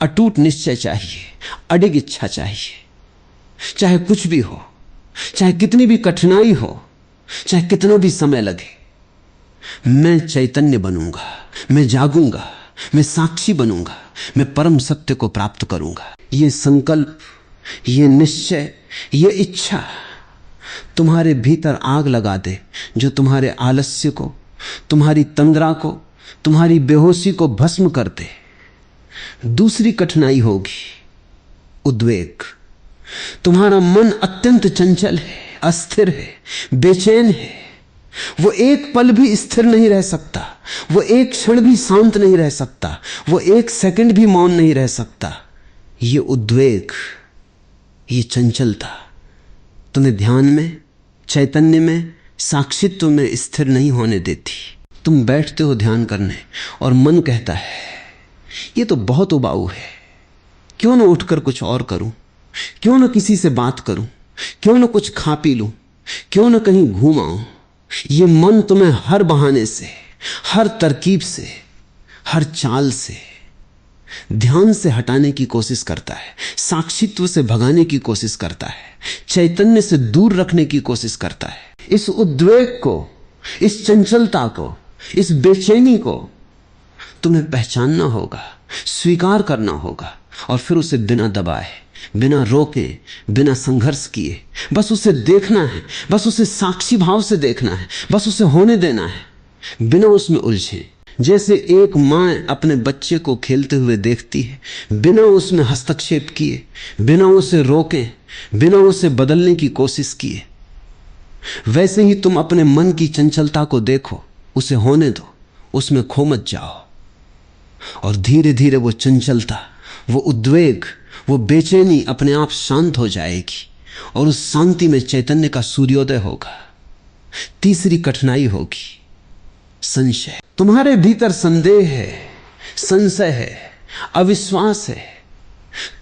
अटूट निश्चय चाहिए, अडिग इच्छा चाहिए। चाहे कुछ भी हो, चाहे कितनी भी कठिनाई हो, चाहे कितना भी समय लगे, मैं चैतन्य बनूंगा, मैं जागूंगा, मैं साक्षी बनूंगा, मैं परम सत्य को प्राप्त करूंगा। ये संकल्प, ये निश्चय, ये इच्छा तुम्हारे भीतर आग लगा दे, जो तुम्हारे आलस्य को, तुम्हारी तंद्रा को, तुम्हारी बेहोशी को भस्म कर दे। दूसरी कठिनाई होगी उद्वेग। तुम्हारा मन अत्यंत चंचल है, अस्थिर है, बेचैन है। वो एक पल भी स्थिर नहीं रह सकता, वो एक क्षण भी शांत नहीं रह सकता, वो एक सेकंड भी मौन नहीं रह सकता। ये उद्वेग, ये चंचलता तुम्हें ध्यान में, चैतन्य में, साक्षित्व में स्थिर नहीं होने देती। तुम बैठते हो ध्यान करने और मन कहता है ये तो बहुत उबाऊ है, क्यों ना उठकर कुछ और करूं, क्यों ना किसी से बात करूं, क्यों ना कुछ खा पी लूं, क्यों ना कहीं घूम आऊं। ये मन तुम्हें हर बहाने से, हर तरकीब से, हर चाल से ध्यान से हटाने की कोशिश करता है, साक्षित्व से भगाने की कोशिश करता है, चैतन्य से दूर रखने की कोशिश करता है। इस उद्वेग को, इस चंचलता को, इस बेचैनी को तुम्हें पहचानना होगा, स्वीकार करना होगा, और फिर उसे बिना दबाए, बिना रोके, बिना संघर्ष किए बस उसे देखना है, बस उसे साक्षी भाव से देखना है, बस उसे होने देना है, बिना उसमें उलझे। जैसे एक माँ अपने बच्चे को खेलते हुए देखती है, बिना उसमें हस्तक्षेप किए, बिना उसे रोके, बिना उसे बदलने की कोशिश किए, वैसे ही तुम अपने मन की चंचलता को देखो, उसे होने दो, उसमें खो मत जाओ। और धीरे धीरे वो चंचलता, वो उद्वेग, वो बेचैनी अपने आप शांत हो जाएगी, और उस शांति में चैतन्य का सूर्योदय होगा। तीसरी कठिनाई होगी संशय। तुम्हारे भीतर संदेह है, संशय है, अविश्वास है।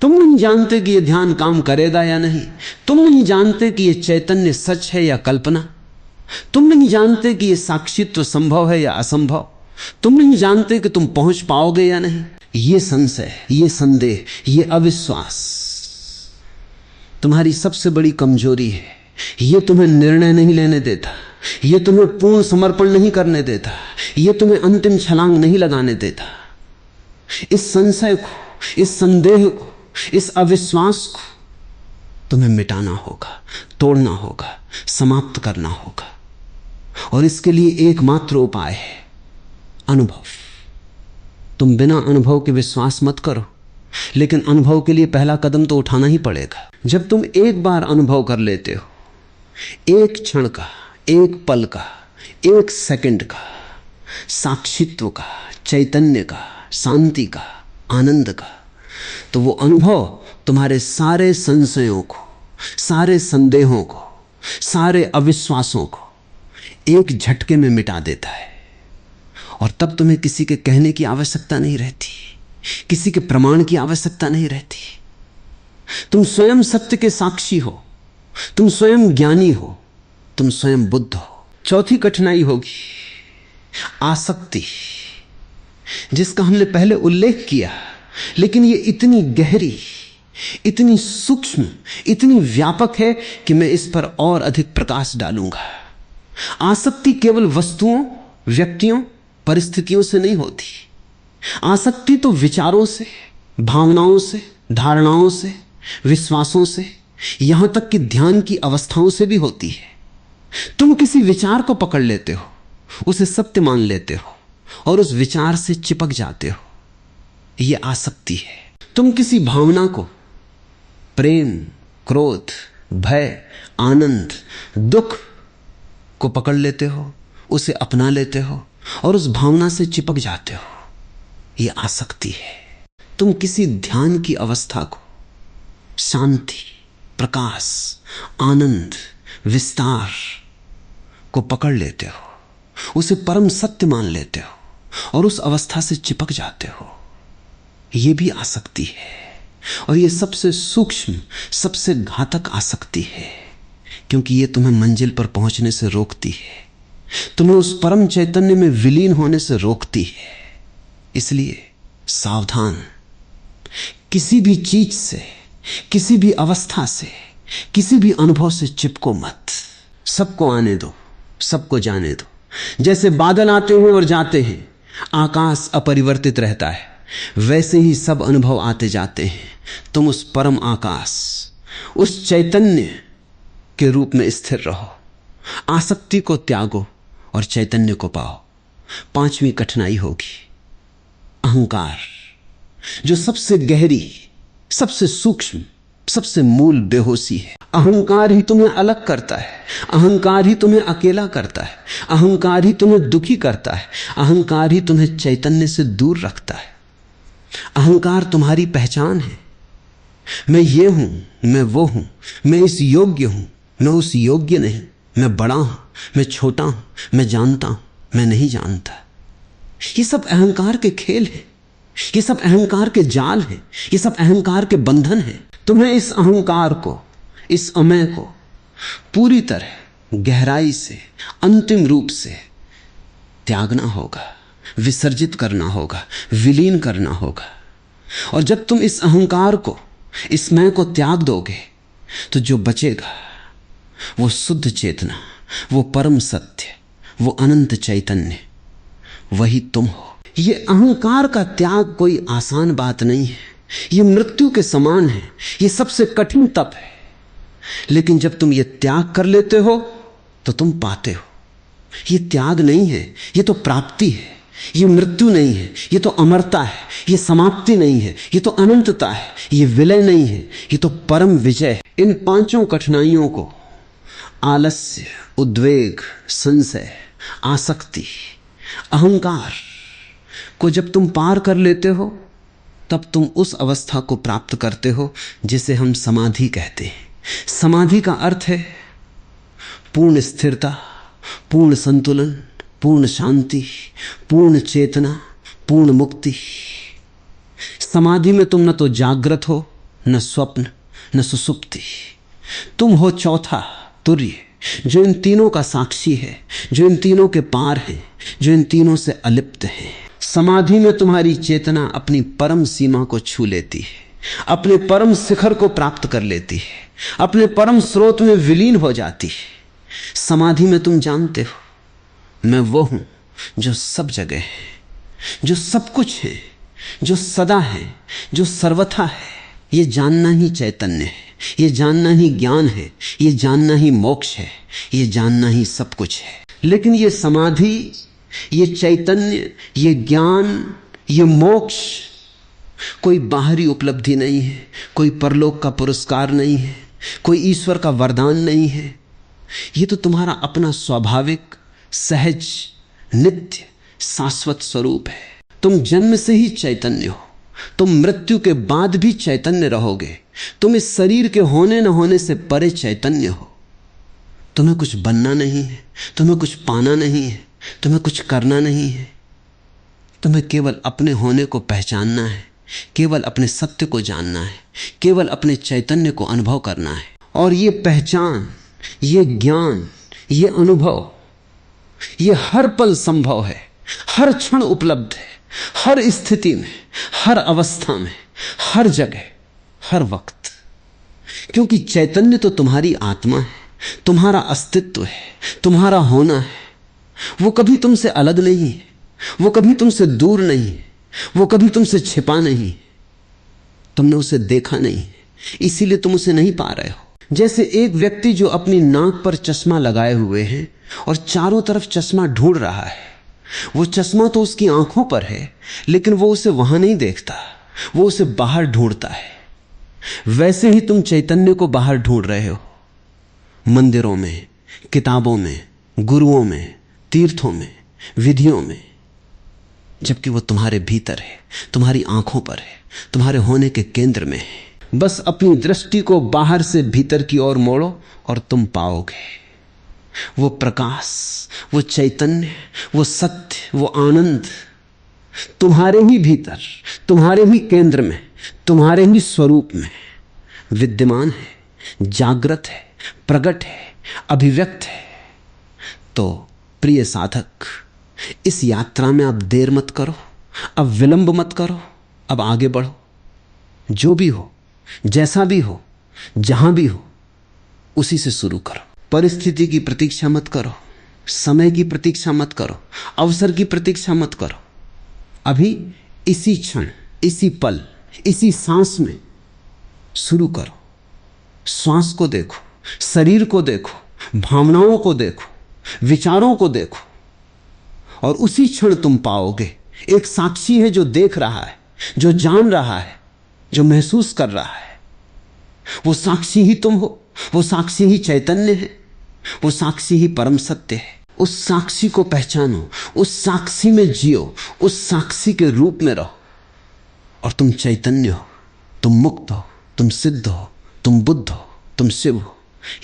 तुम नहीं जानते कि यह ध्यान काम करेगा या नहीं, तुम नहीं जानते कि यह चैतन्य सच है या कल्पना, तुम नहीं जानते कि यह साक्षित्व संभव है या असंभव, तुम नहीं जानते कि तुम पहुंच पाओगे या नहीं। यह संशय, यह संदेह, यह अविश्वास तुम्हारी सबसे बड़ी कमजोरी है। यह तुम्हें निर्णय नहीं लेने देता, यह तुम्हें पूर्ण समर्पण नहीं करने देता, यह तुम्हें अंतिम छलांग नहीं लगाने देता। इस संशय को, इस संदेह को, इस अविश्वास को तुम्हें मिटाना होगा, तोड़ना होगा, समाप्त करना होगा। और इसके लिए एकमात्र उपाय है अनुभव। तुम बिना अनुभव के विश्वास मत करो, लेकिन अनुभव के लिए पहला कदम तो उठाना ही पड़ेगा। जब तुम एक बार अनुभव कर लेते हो, एक क्षण का, एक पल का, एक सेकंड का, साक्षित्व का, चैतन्य का, शांति का, आनंद का, तो वो अनुभव तुम्हारे सारे संशयों को, सारे संदेहों को, सारे अविश्वासों को एक झटके में मिटा देता है। और तब तुम्हें किसी के कहने की आवश्यकता नहीं रहती, किसी के प्रमाण की आवश्यकता नहीं रहती। तुम स्वयं सत्य के साक्षी हो, तुम स्वयं ज्ञानी हो, तुम स्वयं बुद्ध हो। चौथी कठिनाई होगी आसक्ति, जिसका हमने पहले उल्लेख किया, लेकिन ये इतनी गहरी, इतनी सूक्ष्म, इतनी व्यापक है कि मैं इस पर और अधिक प्रकाश डालूंगा। आसक्ति केवल वस्तुओं, व्यक्तियों, परिस्थितियों से नहीं होती। आसक्ति तो विचारों से, भावनाओं से, धारणाओं से, विश्वासों से, यहां तक कि ध्यान की अवस्थाओं से भी होती है। तुम किसी विचार को पकड़ लेते हो, उसे सत्य मान लेते हो और उस विचार से चिपक जाते हो, यह आसक्ति है। तुम किसी भावना को, प्रेम, क्रोध, भय, आनंद, दुख को पकड़ लेते हो, उसे अपना लेते हो और उस भावना से चिपक जाते हो, यह आसक्ति है। तुम किसी ध्यान की अवस्था को, शांति, प्रकाश, आनंद, विस्तार को पकड़ लेते हो, उसे परम सत्य मान लेते हो और उस अवस्था से चिपक जाते हो, यह भी आसक्ति है। और यह सबसे सूक्ष्म, सबसे घातक आसक्ति है, क्योंकि यह तुम्हें मंजिल पर पहुंचने से रोकती है, तुम्हें उस परम चैतन्य में विलीन होने से रोकती है। इसलिए सावधान, किसी भी चीज से, किसी भी अवस्था से, किसी भी अनुभव से चिपको मत। सबको आने दो, सबको जाने दो। जैसे बादल आते हैं और जाते हैं, आकाश अपरिवर्तित रहता है, वैसे ही सब अनुभव आते जाते हैं। तुम उस परम आकाश, उस चैतन्य के रूप में स्थिर रहो। आसक्ति को त्यागो और चैतन्य को पाओ। पांचवी कठिनाई होगी अहंकार, जो सबसे गहरी, सबसे सूक्ष्म, सबसे मूल बेहोशी है। अहंकार ही तुम्हें अलग करता है, अहंकार ही तुम्हें अकेला करता है, अहंकार ही तुम्हें दुखी करता है, अहंकार ही तुम्हें चैतन्य से दूर रखता है। अहंकार तुम्हारी पहचान है। मैं ये हूं, मैं वो हूं, मैं इस योग्य हूं, मैं उस योग्य नहीं, मैं बड़ा हूं, मैं छोटा हूं, मैं जानता हूं, मैं नहीं जानता। ये सब अहंकार के खेल हैं, ये सब अहंकार के जाल हैं, ये सब अहंकार के बंधन हैं। तुम्हें इस अहंकार को, इस अमय को पूरी तरह गहराई से, अंतिम रूप से त्यागना होगा, विसर्जित करना होगा, विलीन करना होगा। और जब तुम इस अहंकार को, इस मैं को त्याग दोगे, तो जो बचेगा वो शुद्ध चेतना, वो परम सत्य, वो अनंत चैतन्य, वही तुम हो। ये अहंकार का त्याग कोई आसान बात नहीं है, ये मृत्यु के समान है, ये सबसे कठिन तप है। लेकिन जब तुम ये त्याग कर लेते हो तो तुम पाते हो। ये त्याग नहीं है, ये तो प्राप्ति है। ये मृत्यु नहीं है, ये तो अमरता है। ये समाप्ति नहीं है, ये तो अनंतता है। ये विलय नहीं है, ये तो परम विजय है। इन पांचों कठिनाइयों को, आलस्य, उद्वेग, संशय, आसक्ति, अहंकार को जब तुम पार कर लेते हो, तब तुम उस अवस्था को प्राप्त करते हो जिसे हम समाधि कहते हैं। समाधि का अर्थ है पूर्ण स्थिरता, पूर्ण संतुलन, पूर्ण शांति, पूर्ण चेतना, पूर्ण मुक्ति। समाधि में तुम न तो जागृत हो, न स्वप्न, न सुसुप्ति। तुम हो चौथा तुर्य, जो इन तीनों का साक्षी है, जो इन तीनों के पार है, जो इन तीनों से अलिप्त है। समाधि में तुम्हारी चेतना अपनी परम सीमा को छू लेती है, अपने परम शिखर को प्राप्त कर लेती है, अपने परम स्रोत में विलीन हो जाती है। समाधि में तुम जानते हो मैं वो हूं जो सब जगह है, जो सब कुछ है, जो सदा है, जो सर्वथा है। ये जानना ही चैतन्य है, ये जानना ही ज्ञान है, ये जानना ही मोक्ष है, ये जानना ही सब कुछ है। लेकिन ये समाधि, ये चैतन्य, ये ज्ञान, ये मोक्ष कोई बाहरी उपलब्धि नहीं है, कोई परलोक का पुरस्कार नहीं है, कोई ईश्वर का वरदान नहीं है। ये तो तुम्हारा अपना स्वाभाविक, सहज, नित्य, शाश्वत स्वरूप है। तुम जन्म से ही चैतन्य हो, तुम मृत्यु के बाद भी चैतन्य रहोगे। तुम इस शरीर के होने न होने से परे चैतन्य हो। तुम्हें कुछ बनना नहीं है, तुम्हें कुछ पाना नहीं है, तुम्हें कुछ करना नहीं है। तुम्हें केवल अपने होने को पहचानना है, केवल अपने सत्य को जानना है, केवल अपने चैतन्य को अनुभव करना है। और ये पहचान, ये ज्ञान, ये अनुभव, ये हर पल संभव है, हर क्षण उपलब्ध है, हर स्थिति में, हर अवस्था में, हर जगह, हर वक्त। क्योंकि चैतन्य तो तुम्हारी आत्मा है, तुम्हारा अस्तित्व है, तुम्हारा होना है। वो कभी तुमसे अलग नहीं है, वो कभी तुमसे दूर नहीं है, वो कभी तुमसे छिपा नहीं। तुमने उसे देखा नहीं, इसीलिए तुम उसे नहीं पा रहे हो। जैसे एक व्यक्ति जो अपनी नाक पर चश्मा लगाए हुए है और चारों तरफ चश्मा ढूंढ रहा है। वो चश्मा तो उसकी आंखों पर है, लेकिन वो उसे वहां नहीं देखता, वो उसे बाहर ढूंढता है। वैसे ही तुम चैतन्य को बाहर ढूंढ रहे हो, मंदिरों में, किताबों में, गुरुओं में, तीर्थों में, विधियों में, जबकि वो तुम्हारे भीतर है, तुम्हारी आंखों पर है, तुम्हारे होने के केंद्र में है। बस अपनी दृष्टि को बाहर से भीतर की ओर मोड़ो और तुम पाओगे वो प्रकाश, वो चैतन्य, वो सत्य, वो आनंद तुम्हारे ही भीतर, तुम्हारे ही केंद्र में, तुम्हारे ही स्वरूप में विद्यमान है, जागृत है, प्रकट है, अभिव्यक्त है। तो प्रिय साधक, इस यात्रा में अब देर मत करो, अब विलंब मत करो, अब आगे बढ़ो। जो भी हो, जैसा भी हो, जहां भी हो, उसी से शुरू करो। परिस्थिति की प्रतीक्षा मत करो, समय की प्रतीक्षा मत करो, अवसर की प्रतीक्षा मत करो। अभी इसी क्षण, इसी पल, इसी सांस में शुरू करो। श्वास को देखो, शरीर को देखो, भावनाओं को देखो, विचारों को देखो, और उसी क्षण तुम पाओगे एक साक्षी है जो देख रहा है, जो जान रहा है, जो महसूस कर रहा है। वो साक्षी ही तुम हो, वो साक्षी ही चैतन्य है, वो साक्षी ही परम सत्य है। उस साक्षी को पहचानो, उस साक्षी में जियो, उस साक्षी के रूप में रहो, और तुम चैतन्य हो, तुम मुक्त हो, तुम सिद्ध हो, तुम बुद्ध हो, तुम शिव हो।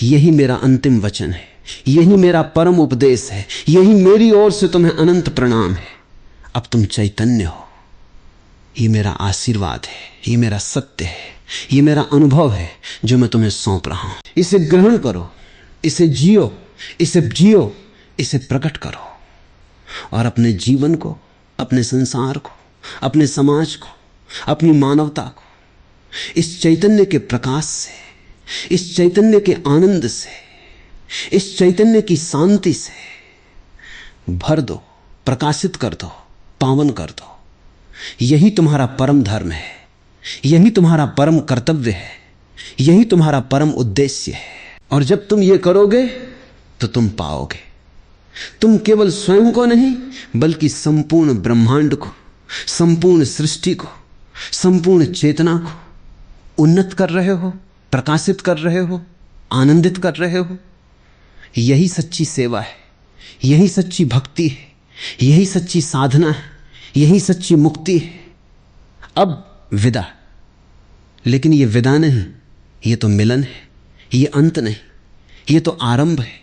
यही मेरा अंतिम वचन है, यही मेरा परम उपदेश है, यही मेरी ओर से तुम्हें अनंत प्रणाम है। अब तुम चैतन्य हो, ये मेरा आशीर्वाद है, ये मेरा सत्य है, ये मेरा अनुभव है जो मैं तुम्हें सौंप रहा हूं। इसे ग्रहण करो, इसे जियो, इसे जियो, इसे प्रकट करो, और अपने जीवन को, अपने संसार को, अपने समाज को, अपनी मानवता को इस चैतन्य के प्रकाश से, इस चैतन्य के आनंद से, इस चैतन्य की शांति से भर दो, प्रकाशित कर दो, पावन कर दो। यही तुम्हारा परम धर्म है, यही तुम्हारा परम कर्तव्य है, यही तुम्हारा परम उद्देश्य है। और जब तुम ये करोगे तो तुम पाओगे। तुम केवल स्वयं को नहीं बल्कि संपूर्ण ब्रह्मांड को, संपूर्ण सृष्टि को, संपूर्ण चेतना को उन्नत कर रहे हो, प्रकाशित कर रहे हो, आनंदित कर रहे हो। यही सच्ची सेवा है, यही सच्ची भक्ति है, यही सच्ची साधना है, यही सच्ची मुक्ति है। अब विदा, लेकिन ये विदा नहीं, ये तो मिलन है, ये अंत नहीं, ये तो आरंभ है,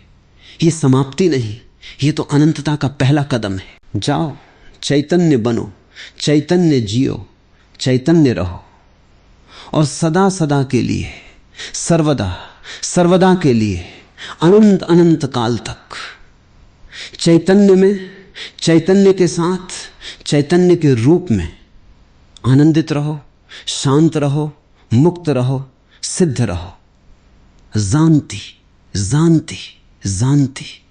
ये समाप्ति नहीं, ये तो अनंतता का पहला कदम है। जाओ, चैतन्य बनो, चैतन्य जियो, चैतन्य रहो और सदा सदा के लिए, सर्वदा सर्वदा के लिए, अनंत अनंत काल तक चैतन्य में, चैतन्य के साथ, चैतन्य के रूप में आनंदित रहो, शांत रहो, मुक्त रहो, सिद्ध रहो। जानती जानती जानती।